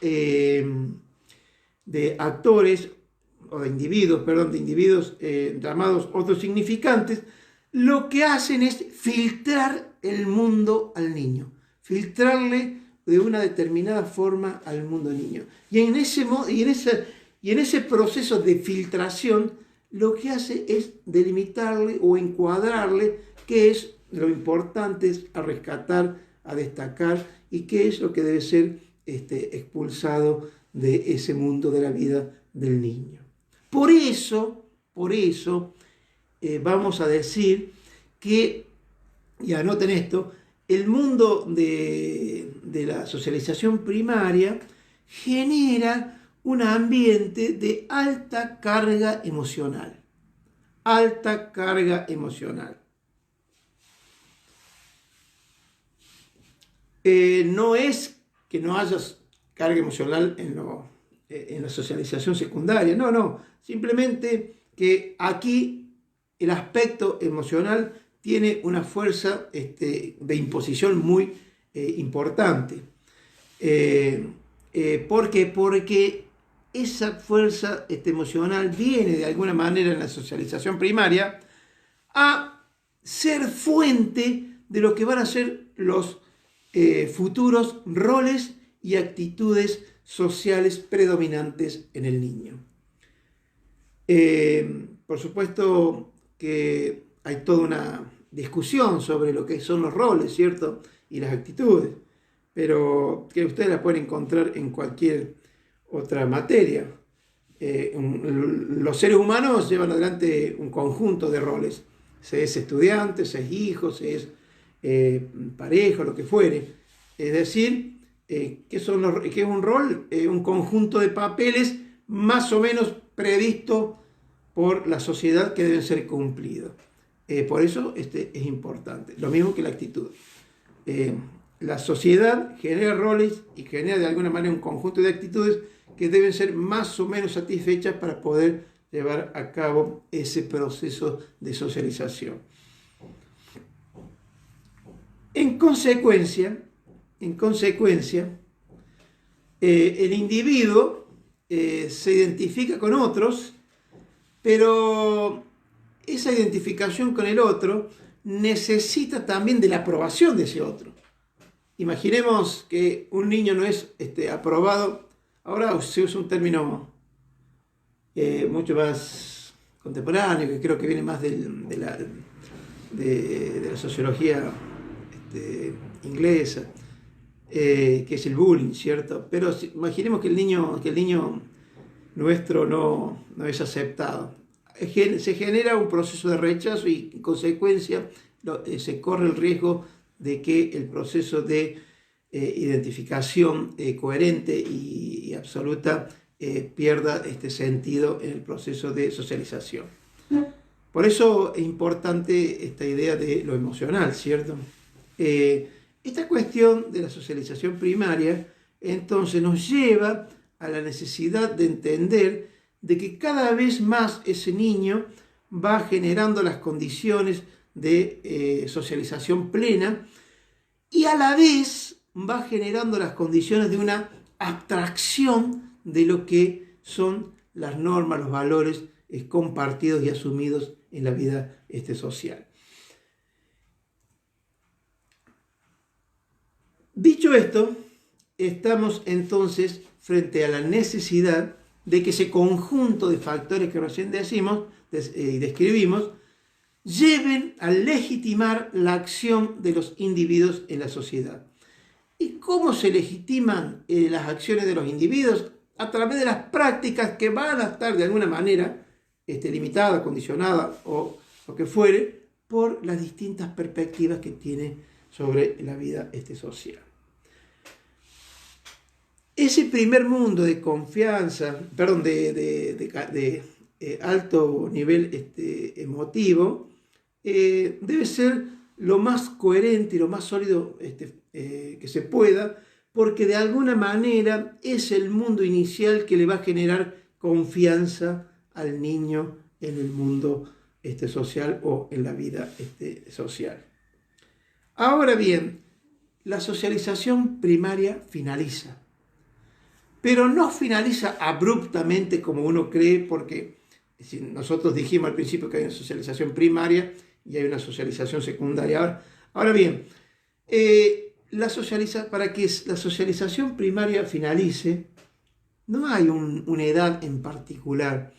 actores o de individuos llamados otros significantes, lo que hacen es filtrar el mundo al niño, filtrarle de una determinada forma al mundo niño. Y en ese proceso de filtración, lo que hace es delimitarle o encuadrarle qué es lo importante a rescatar, a destacar y qué es lo que debe ser expulsado de ese mundo de la vida del niño. Por eso, vamos a decir que, y anoten esto, el mundo de la socialización primaria genera un ambiente de alta carga emocional. Alta carga emocional. No es que no haya carga emocional en la socialización secundaria, no, simplemente que aquí el aspecto emocional tiene una fuerza de imposición muy importante. ¿Por qué? Porque esa fuerza emocional viene de alguna manera en la socialización primaria a ser fuente de lo que van a ser los futuros roles y actitudes sociales predominantes en el niño. Por supuesto que hay toda una discusión sobre lo que son los roles, ¿cierto? Y las actitudes, pero que ustedes las pueden encontrar en cualquier otra materia. Los seres humanos llevan adelante un conjunto de roles, se es estudiante, se es hijo, se es pareja, lo que fuere. Es decir, ¿qué es un rol? Un conjunto de papeles más o menos previsto por la sociedad que deben ser cumplidos. Por eso es importante. Lo mismo que la actitud. La sociedad genera roles y genera de alguna manera un conjunto de actitudes que deben ser más o menos satisfechas para poder llevar a cabo ese proceso de socialización. En consecuencia, en consecuencia, el individuo se identifica con otros, pero esa identificación con el otro necesita también de la aprobación de ese otro. Imaginemos que un niño no es aprobado, ahora se usa un término mucho más contemporáneo, que creo que viene más de la sociología inglesa, que es el bullying, ¿cierto? Pero imaginemos que el niño nuestro no es aceptado. Se genera un proceso de rechazo y en consecuencia se corre el riesgo de que el proceso de identificación coherente y absoluta pierda este sentido en el proceso de socialización. Por eso es importante esta idea de lo emocional, ¿cierto? Esta cuestión de la socialización primaria entonces nos lleva a la necesidad de entender de que cada vez más ese niño va generando las condiciones de socialización plena y a la vez va generando las condiciones de una abstracción de lo que son las normas, los valores compartidos y asumidos en la vida social. Dicho esto, estamos entonces frente a la necesidad de que ese conjunto de factores que recién decimos y describimos lleven a legitimar la acción de los individuos en la sociedad. ¿Y cómo se legitiman las acciones de los individuos? A través de las prácticas que van a estar de alguna manera limitadas, condicionadas o lo que fuere, por las distintas perspectivas que tiene sobre la vida social. Ese primer mundo de confianza, perdón, de alto nivel emotivo, debe ser lo más coherente y lo más sólido que se pueda, porque de alguna manera es el mundo inicial que le va a generar confianza al niño en el mundo social o en la vida social. Ahora bien, la socialización primaria finaliza, pero no finaliza abruptamente como uno cree, porque nosotros dijimos al principio que hay una socialización primaria y hay una socialización secundaria. Ahora bien, para que la socialización primaria finalice, no hay una edad en particular.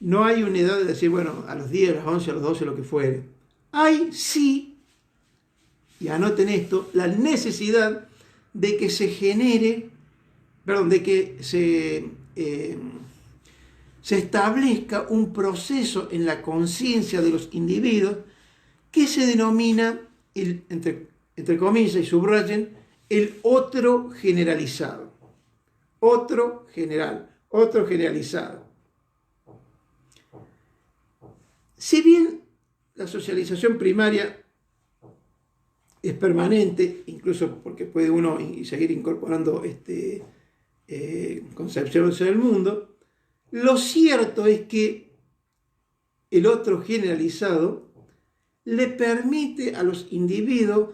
No hay una edad de decir, bueno, a los 10, a los 11, a los 12, lo que fuere. Hay sí, y anoten esto, la necesidad de que se genere, de que se establezca un proceso en la conciencia de los individuos que se denomina, entre comillas y subrayen, el otro generalizado. Otro generalizado. Si bien la socialización primaria es permanente, incluso porque puede uno seguir incorporando concepciones del mundo, lo cierto es que el otro generalizado le permite a los individuos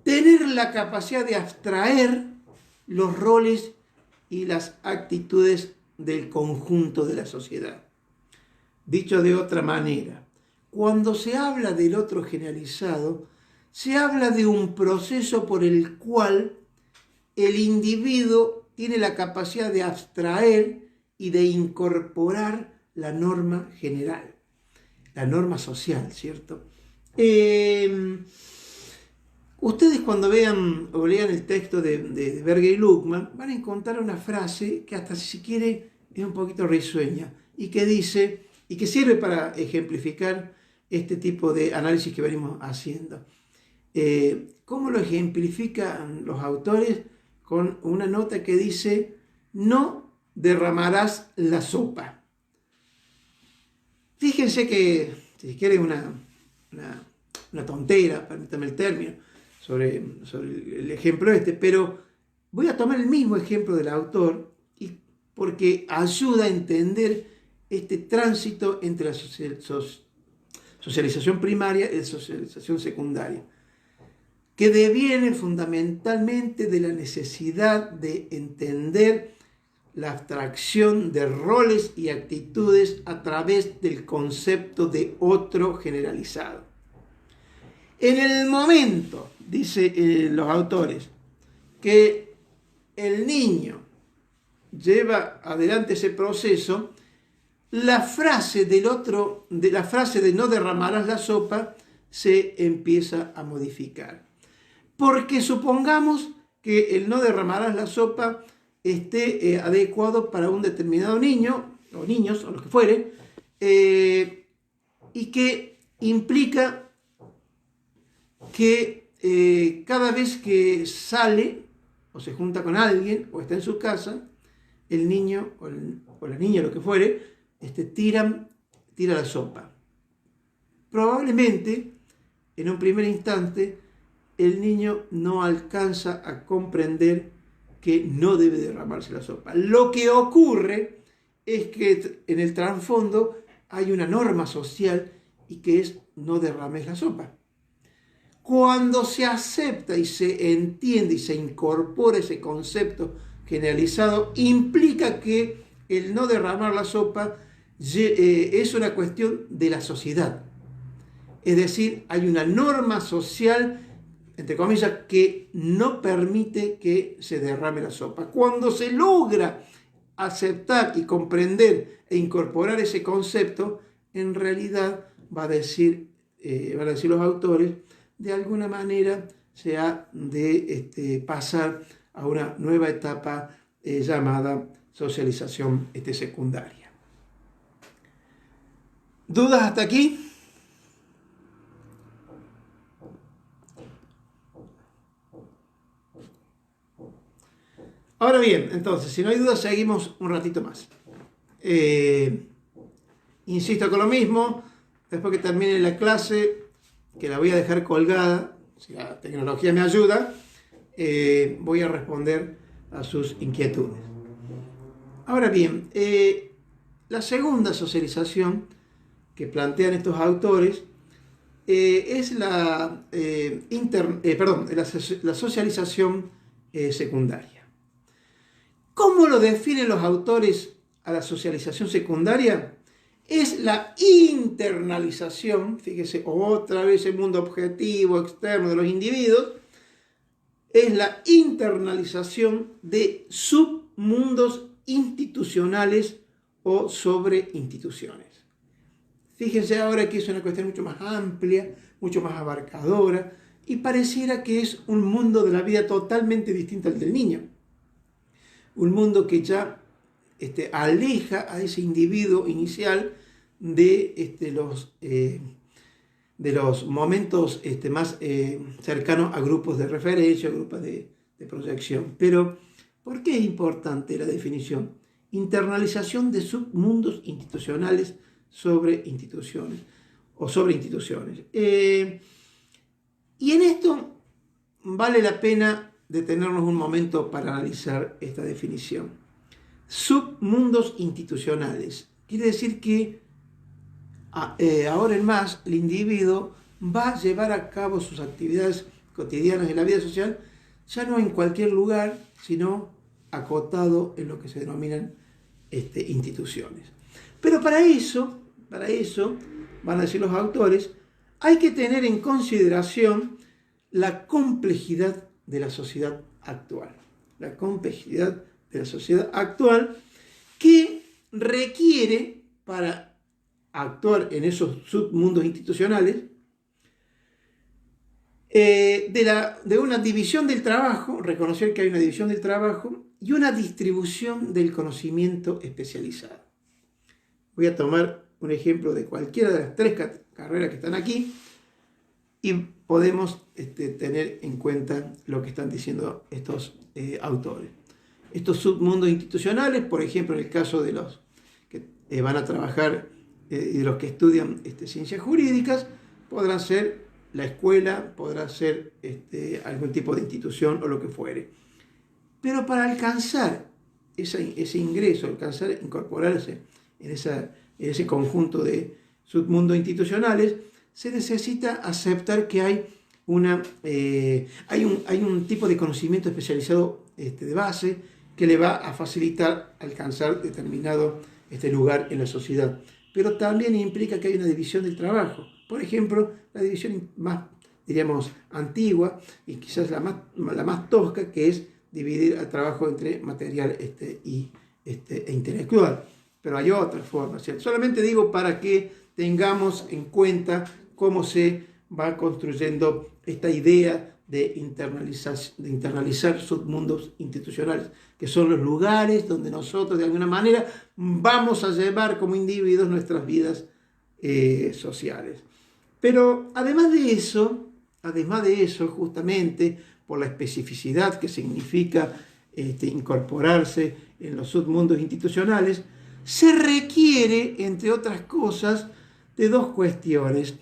tener la capacidad de abstraer los roles y las actitudes del conjunto de la sociedad. Dicho de otra manera, cuando se habla del otro generalizado, se habla de un proceso por el cual el individuo tiene la capacidad de abstraer y de incorporar la norma general, la norma social, ¿cierto? Ustedes cuando vean o lean el texto de Berger y Luckmann van a encontrar una frase que hasta si quiere es un poquito risueña y que dice, y que sirve para ejemplificar este tipo de análisis que venimos haciendo. ¿Cómo lo ejemplifican los autores? Con una nota que dice, no derramarás la sopa. Fíjense que, si quieren una tontera, permítame el término, sobre el ejemplo pero voy a tomar el mismo ejemplo del autor porque ayuda a entender este tránsito entre la socialización primaria y socialización secundaria, que deviene fundamentalmente de la necesidad de entender la abstracción de roles y actitudes a través del concepto de otro generalizado. En el momento, dicen los autores, que el niño lleva adelante ese proceso, la frase de no derramarás la sopa se empieza a modificar. Porque supongamos que el no derramarás la sopa esté adecuado para un determinado niño, o niños, o lo que fuere, y que implica que cada vez que sale, o se junta con alguien, o está en su casa, el niño o la niña, lo que fuere, tira la sopa. Probablemente, en un primer instante, el niño no alcanza a comprender que no debe derramarse la sopa. Lo que ocurre es que en el trasfondo hay una norma social y que es no derrames la sopa. Cuando se acepta y se entiende y se incorpora ese concepto generalizado, implica que el no derramar la sopa es una cuestión de la sociedad. Es decir, hay una norma social, entre comillas, que no permite que se derrame la sopa. Cuando se logra aceptar y comprender e incorporar ese concepto, en realidad van a decir los autores, de alguna manera se ha de pasar a una nueva etapa llamada socialización secundaria. ¿Dudas hasta aquí? Ahora bien, entonces, si no hay dudas, seguimos un ratito más. Insisto con lo mismo, después que termine la clase, que la voy a dejar colgada, si la tecnología me ayuda, voy a responder a sus inquietudes. Ahora bien, la segunda socialización que plantean estos autores es la socialización secundaria. ¿Cómo lo definen los autores a la socialización secundaria? Es la internalización, fíjese, otra vez el mundo objetivo, externo de los individuos, es la internalización de submundos institucionales o sobreinstituciones. Fíjense ahora que es una cuestión mucho más amplia, mucho más abarcadora, y pareciera que es un mundo de la vida totalmente distinto al del niño. Un mundo que ya aleja a ese individuo inicial de los momentos más cercanos a grupos de referencia, grupos de proyección. Pero, ¿por qué es importante la definición? Internalización de submundos institucionales sobre instituciones o sobre instituciones. Y en esto vale la pena detenernos un momento para analizar esta definición. Submundos institucionales. Quiere decir que ahora en más el individuo va a llevar a cabo sus actividades cotidianas de la vida social ya no en cualquier lugar, sino acotado en lo que se denominan instituciones. Pero para eso, van a decir los autores, hay que tener en consideración la complejidad de la sociedad actual. La complejidad de la sociedad actual que requiere, para actuar en esos submundos institucionales, de una división del trabajo, reconocer que hay una división del trabajo y una distribución del conocimiento especializado. Voy a tomar un ejemplo de cualquiera de las tres carreras que están aquí y podemos tener en cuenta lo que están diciendo estos autores. Estos submundos institucionales, por ejemplo, en el caso de los que van a trabajar y de los que estudian ciencias jurídicas, podrán ser la escuela, podrá ser algún tipo de institución o lo que fuere. Pero para alcanzar ese ingreso, incorporarse en ese conjunto de submundos institucionales, se necesita aceptar que hay un tipo de conocimiento especializado de base que le va a facilitar alcanzar determinado lugar en la sociedad. Pero también implica que hay una división del trabajo. Por ejemplo, la división más, diríamos, antigua y quizás la más tosca, que es dividir el trabajo entre material e intelectual. Pero hay otras formas, ¿cierto? Solamente digo para que tengamos en cuenta cómo se va construyendo esta idea de internalizar submundos institucionales, que son los lugares donde nosotros de alguna manera vamos a llevar como individuos nuestras vidas sociales. Pero además de eso, justamente por la especificidad que significa incorporarse en los submundos institucionales, se requiere, entre otras cosas, de dos cuestiones: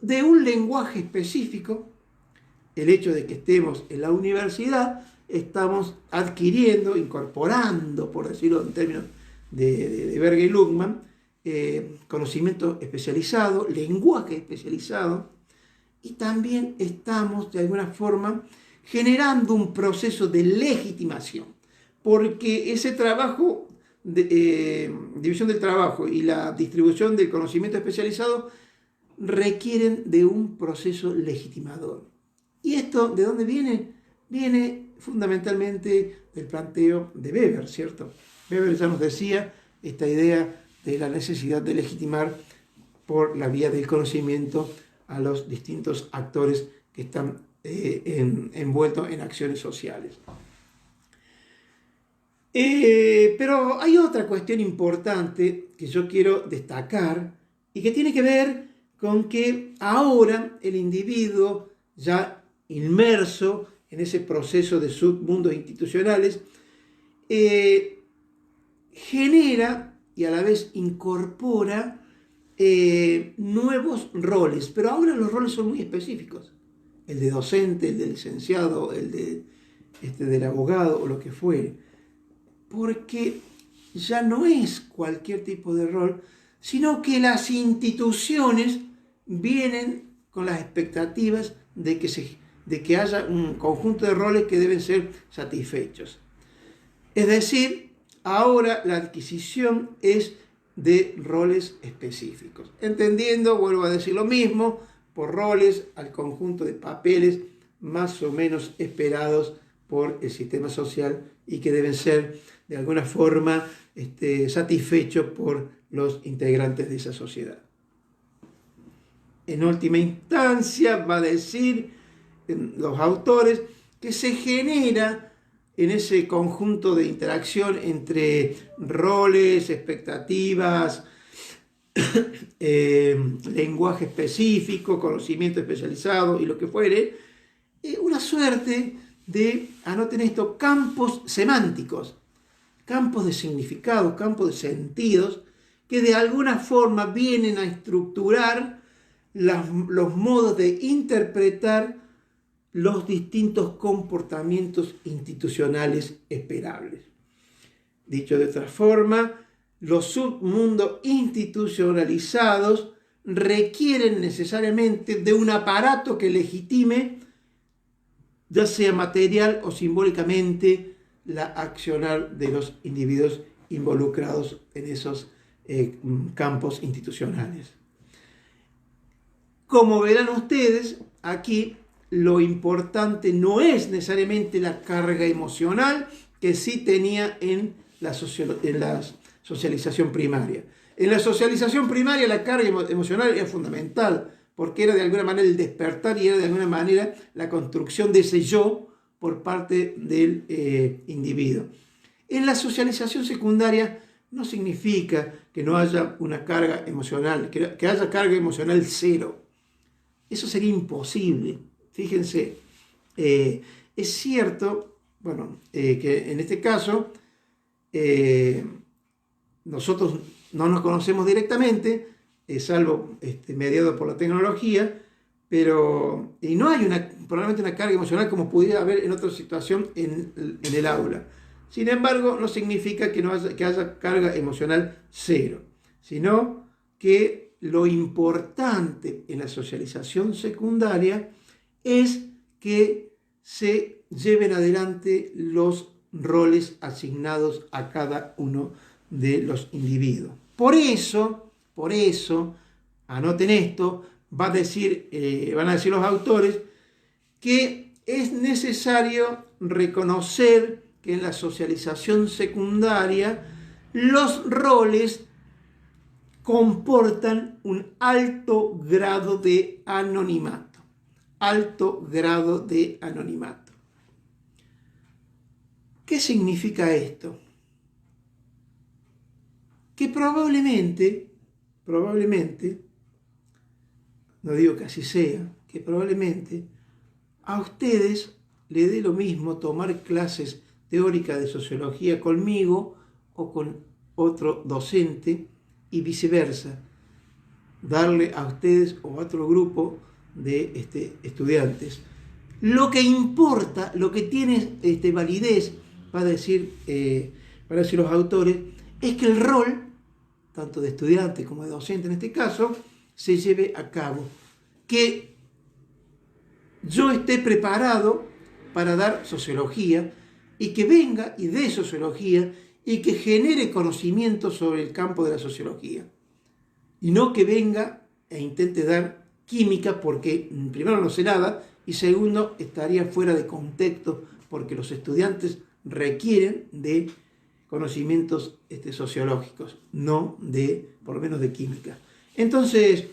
de un lenguaje específico. El hecho de que estemos en la universidad, estamos adquiriendo, incorporando, por decirlo en términos de Berger y Luckmann, conocimiento especializado, lenguaje especializado, y también estamos de alguna forma generando un proceso de legitimación, porque ese trabajo, división del trabajo y la distribución del conocimiento especializado requieren de un proceso legitimador. ¿Y esto de dónde viene? Viene fundamentalmente del planteo de Weber, ¿cierto? Weber ya nos decía esta idea de la necesidad de legitimar por la vía del conocimiento a los distintos actores que están envueltos en acciones sociales. Pero hay otra cuestión importante que yo quiero destacar y que tiene que ver con que ahora el individuo, ya inmerso en ese proceso de submundos institucionales, genera y a la vez incorpora nuevos roles, pero ahora los roles son muy específicos: el de docente, el de licenciado, el del abogado o lo que fuere, porque ya no es cualquier tipo de rol, sino que las instituciones vienen con las expectativas de que haya un conjunto de roles que deben ser satisfechos. Es decir, ahora la adquisición es de roles específicos, entendiendo, vuelvo a decir lo mismo, por roles al conjunto de papeles más o menos esperados por el sistema social y que deben ser de alguna forma satisfechos por los integrantes de esa sociedad. En última instancia, va a decir los autores que se genera en ese conjunto de interacción entre roles, expectativas, lenguaje específico, conocimiento especializado y lo que fuere, una suerte de, anoten esto, campos semánticos, campos de significado, campos de sentidos, que de alguna forma vienen a estructurar los modos de interpretar los distintos comportamientos institucionales esperables. Dicho de otra forma, los submundos institucionalizados requieren necesariamente de un aparato que legitime, ya sea material o simbólicamente, la accionar de los individuos involucrados en esos campos institucionales. Como verán ustedes, aquí lo importante no es necesariamente la carga emocional que sí tenía en la socialización primaria. En la socialización primaria la carga emocional era fundamental, porque era de alguna manera el despertar y era de alguna manera la construcción de ese yo por parte del individuo. En la socialización secundaria no significa que no haya una carga emocional, que haya carga emocional cero. Eso sería imposible. Fíjense, es cierto, que en este caso nosotros no nos conocemos directamente, salvo mediado por la tecnología, y no hay probablemente una carga emocional como pudiera haber en otra situación en el aula. Sin embargo, no significa que haya carga emocional cero, sino que lo importante en la socialización secundaria es que se lleven adelante los roles asignados a cada uno de los individuos. Por eso, anoten esto, van a decir los autores que es necesario reconocer que en la socialización secundaria los roles comportan un alto grado de anonimato. Alto grado de anonimato. ¿Qué significa esto? Que probablemente, no digo que así sea, que probablemente a ustedes les dé lo mismo tomar clases teóricas de sociología conmigo o con otro docente y viceversa, darle a ustedes o a otro grupo de estudiantes. Lo que importa, lo que tiene validez, van a decir los autores, es que el rol, tanto de estudiante como de docente en este caso, se lleve a cabo. Que yo esté preparado para dar sociología y que venga y dé sociología y que genere conocimiento sobre el campo de la sociología. Y no que venga e intente dar química porque primero no sé nada y segundo estaría fuera de contexto porque los estudiantes requieren de conocimientos sociológicos, no por lo menos de química. Entonces,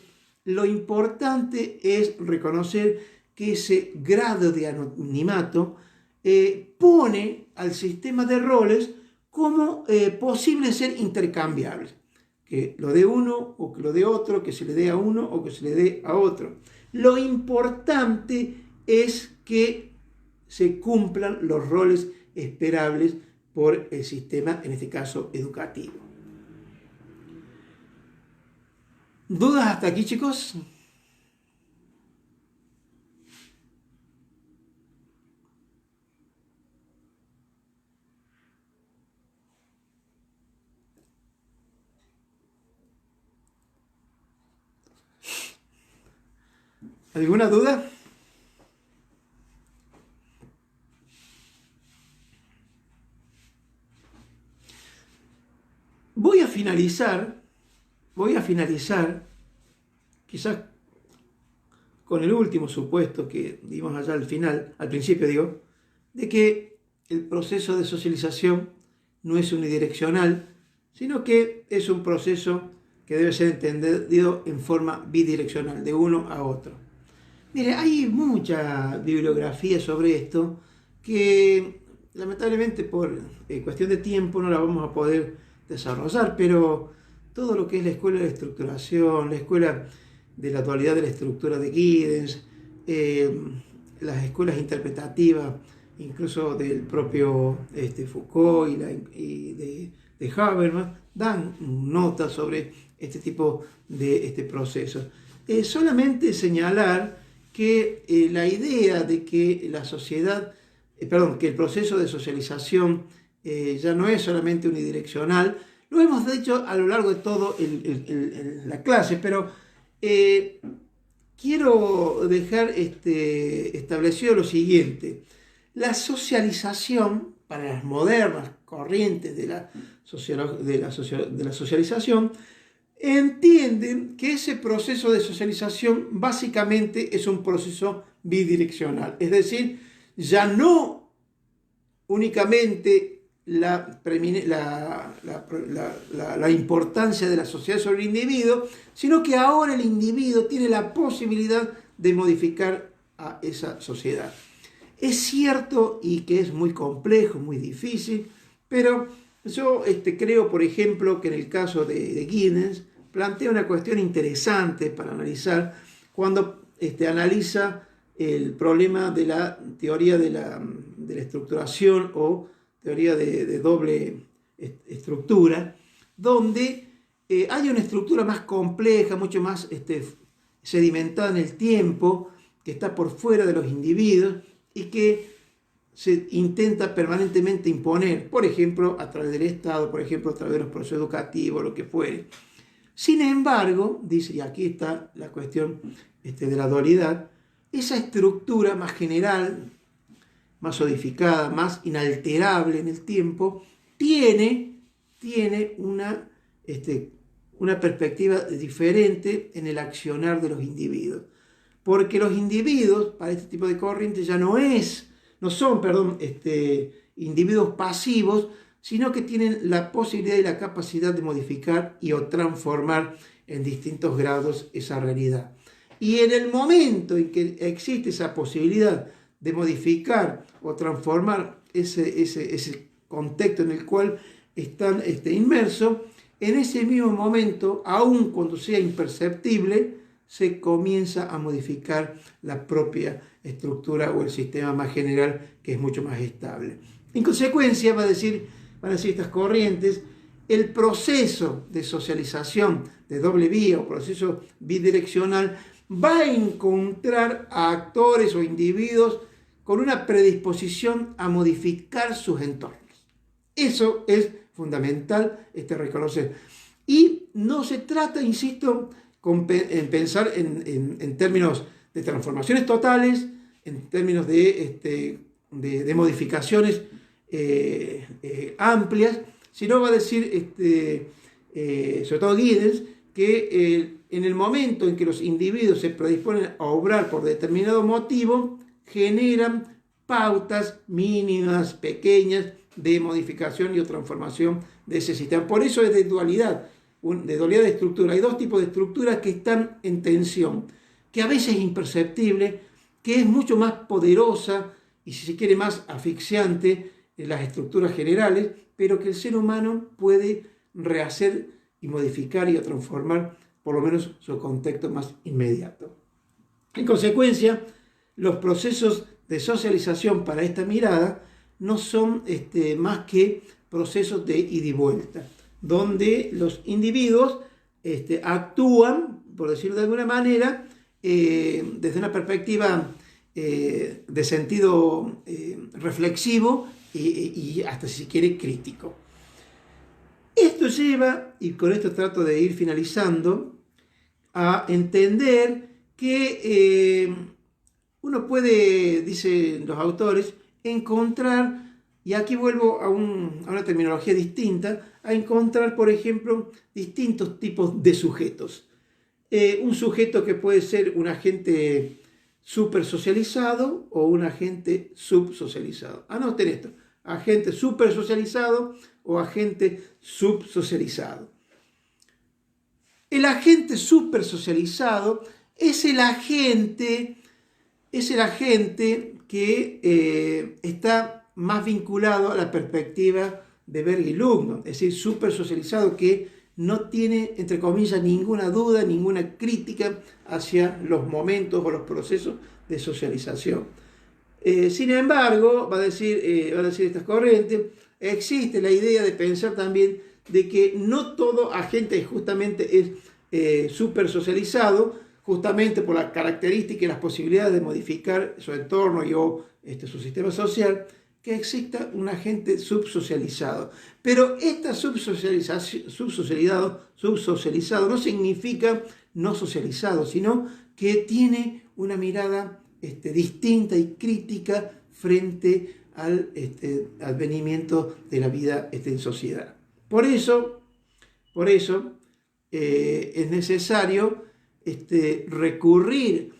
lo importante es reconocer que ese grado de anonimato pone al sistema de roles como posible ser intercambiables. Que lo dé uno o que lo dé otro, que se le dé a uno o que se le dé a otro. Lo importante es que se cumplan los roles esperables por el sistema, en este caso educativo. ¿Dudas hasta aquí, chicos? ¿Alguna duda? Voy a finalizar, quizás con el último supuesto que dimos allá al principio digo, de que el proceso de socialización no es unidireccional, sino que es un proceso que debe ser entendido en forma bidireccional, de uno a otro. Mire, hay mucha bibliografía sobre esto que lamentablemente por cuestión de tiempo no la vamos a poder desarrollar, pero todo lo que es la escuela de estructuración, la escuela de la dualidad de la estructura de Giddens, las escuelas interpretativas, incluso del propio Foucault y de Habermas, dan notas sobre este tipo de procesos. Solamente señalar que la idea de que la sociedad, que el proceso de socialización ya no es solamente unidireccional, lo hemos dicho a lo largo de toda la clase, pero quiero dejar establecido lo siguiente. La socialización, para las modernas corrientes de la socialización, entienden que ese proceso de socialización básicamente es un proceso bidireccional, es decir, ya no únicamente la importancia de la sociedad sobre el individuo, sino que ahora el individuo tiene la posibilidad de modificar a esa sociedad. Es cierto y que es muy complejo, muy difícil, pero yo creo, por ejemplo, que en el caso de Giddens plantea una cuestión interesante para analizar cuando analiza el problema de la teoría de la estructuración o teoría de doble estructura, donde hay una estructura más compleja, mucho más sedimentada en el tiempo, que está por fuera de los individuos y que se intenta permanentemente imponer, por ejemplo, a través del Estado, por ejemplo, a través de los procesos educativos, lo que fuere. Sin embargo, dice, y aquí está la cuestión de la dualidad, esa estructura más general, más codificada, más inalterable en el tiempo, tiene una perspectiva diferente en el accionar de los individuos. Porque los individuos, para este tipo de corriente, ya no son individuos pasivos, sino que tienen la posibilidad y la capacidad de modificar y o transformar en distintos grados esa realidad. Y en el momento en que existe esa posibilidad de modificar o transformar ese contexto en el cual están inmersos, en ese mismo momento, aun cuando sea imperceptible, se comienza a modificar la propia estructura o el sistema más general, que es mucho más estable. En consecuencia, van a decir estas corrientes, el proceso de socialización de doble vía o proceso bidireccional va a encontrar a actores o individuos con una predisposición a modificar sus entornos. Eso es fundamental reconocer. Y no se trata, insisto, en pensar en términos de transformaciones totales, en términos de modificaciones amplias, sino va a decir, sobre todo Giddens, que en el momento en que los individuos se predisponen a obrar por determinado motivo, generan pautas mínimas, pequeñas, de modificación y o transformación de ese sistema. Por eso es de dualidad de estructura. Hay dos tipos de estructuras que están en tensión, que a veces es imperceptible, que es mucho más poderosa y, si se quiere, más asfixiante en las estructuras generales, pero que el ser humano puede rehacer y modificar y transformar por lo menos su contexto más inmediato. En consecuencia, los procesos de socialización para esta mirada no son más que procesos de ida y vuelta, donde los individuos actúan, por decirlo de alguna manera, desde una perspectiva de sentido reflexivo y hasta, si se quiere, crítico. Esto lleva, y con esto trato de ir finalizando, a entender que uno puede, dicen los autores, encontrar, y aquí vuelvo a una terminología distinta, a encontrar, por ejemplo, distintos tipos de sujetos. Un sujeto que puede ser un agente súper socializado o un agente subsocializado. Anoten esto, agente súper socializado o agente subsocializado. El agente súper socializado es el agente que está más vinculado a la perspectiva de Berg y Luhmann, es decir, súper socializado, que no tiene, entre comillas, ninguna duda, ninguna crítica hacia los momentos o los procesos de socialización. Sin embargo, va a decir estas corrientes, existe la idea de pensar también de que no todo agente justamente es súper socializado, justamente por las características y las posibilidades de modificar su entorno y su sistema social, que exista un agente subsocializado. Pero esta subsocializado no significa no socializado, sino que tiene una mirada distinta y crítica frente al advenimiento de la vida en sociedad. Por eso es necesario recurrir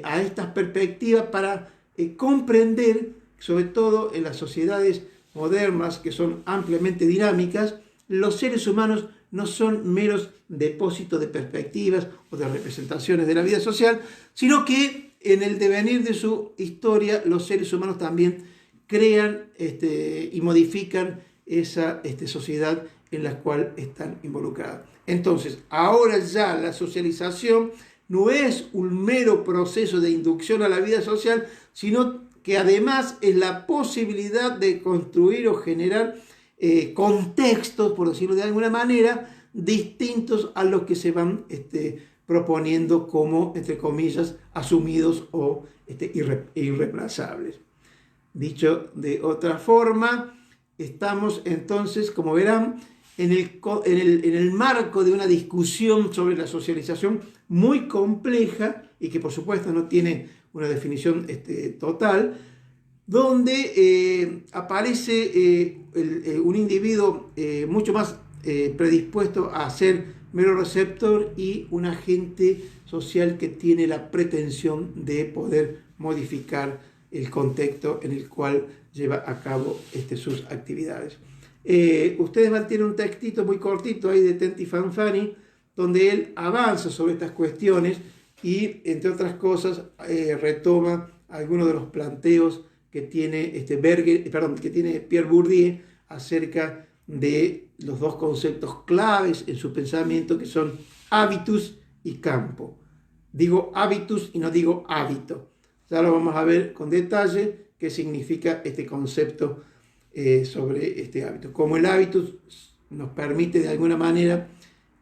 a estas perspectivas para comprender, sobre todo en las sociedades modernas que son ampliamente dinámicas, los seres humanos no son meros depósitos de perspectivas o de representaciones de la vida social, sino que en el devenir de su historia los seres humanos también crean y modifican esa sociedad en la cual están involucrados. Entonces, ahora ya la socialización no es un mero proceso de inducción a la vida social, sino que además es la posibilidad de construir o generar contextos, por decirlo de alguna manera, distintos a los que se van proponiendo como, entre comillas, asumidos o irreemplazables. Dicho de otra forma, estamos entonces, como verán, en el marco de una discusión sobre la socialización muy compleja y que por supuesto no tiene una definición total, donde aparece un individuo mucho más predispuesto a ser mero receptor y un agente social que tiene la pretensión de poder modificar el contexto en el cual lleva a cabo sus actividades. Ustedes van a tener un textito muy cortito ahí de Tenti Fanfani, donde él avanza sobre estas cuestiones y, entre otras cosas, retoma algunos de los planteos que tiene, que tiene Pierre Bourdieu acerca de los dos conceptos claves en su pensamiento, que son habitus y campo. Digo habitus y no digo hábito. Ya lo vamos a ver con detalle qué significa este concepto sobre este hábito. Como el hábitus nos permite de alguna manera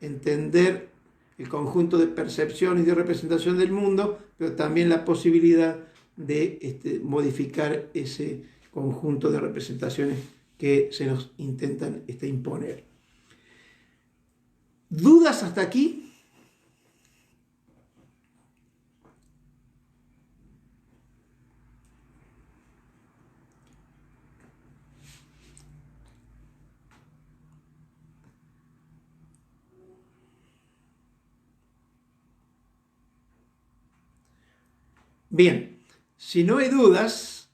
entender el conjunto de percepciones y de representación del mundo, pero también la posibilidad de modificar ese conjunto de representaciones que se nos intentan imponer. ¿Dudas hasta aquí? Bien, si no hay dudas,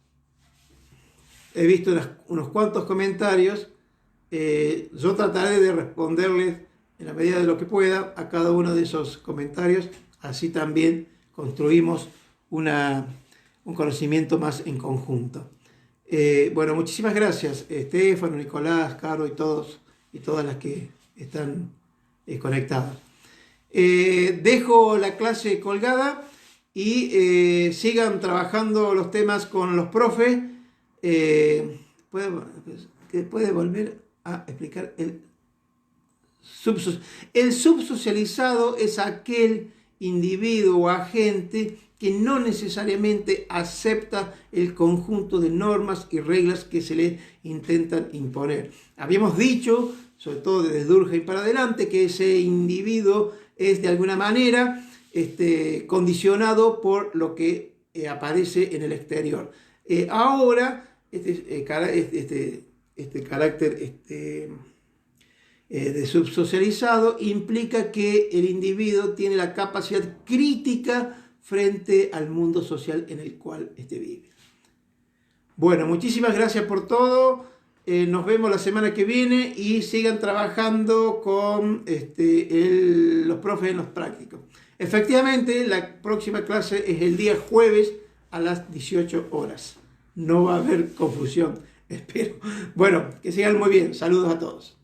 he visto unos cuantos comentarios, yo trataré de responderles en la medida de lo que pueda a cada uno de esos comentarios, así también construimos un conocimiento más en conjunto. Bueno, muchísimas gracias, Estefano, Nicolás, Caro y todos y todas las que están conectadas. Dejo la clase colgada y sigan trabajando los temas con los profes. ¿Puede volver a explicar el subsocializado? Es aquel individuo o agente que no necesariamente acepta el conjunto de normas y reglas que se le intentan imponer. Habíamos dicho, sobre todo desde Durkheim para adelante, que ese individuo es de alguna manera condicionado por lo que aparece en el exterior. Ahora, este carácter de subsocializado implica que el individuo tiene la capacidad crítica frente al mundo social en el cual vive. Bueno, muchísimas gracias por todo. Nos vemos la semana que viene y sigan trabajando con los profes en los prácticos. Efectivamente, la próxima clase es el día jueves a las 18 horas. No va a haber confusión, espero. Bueno, que sigan muy bien. Saludos a todos.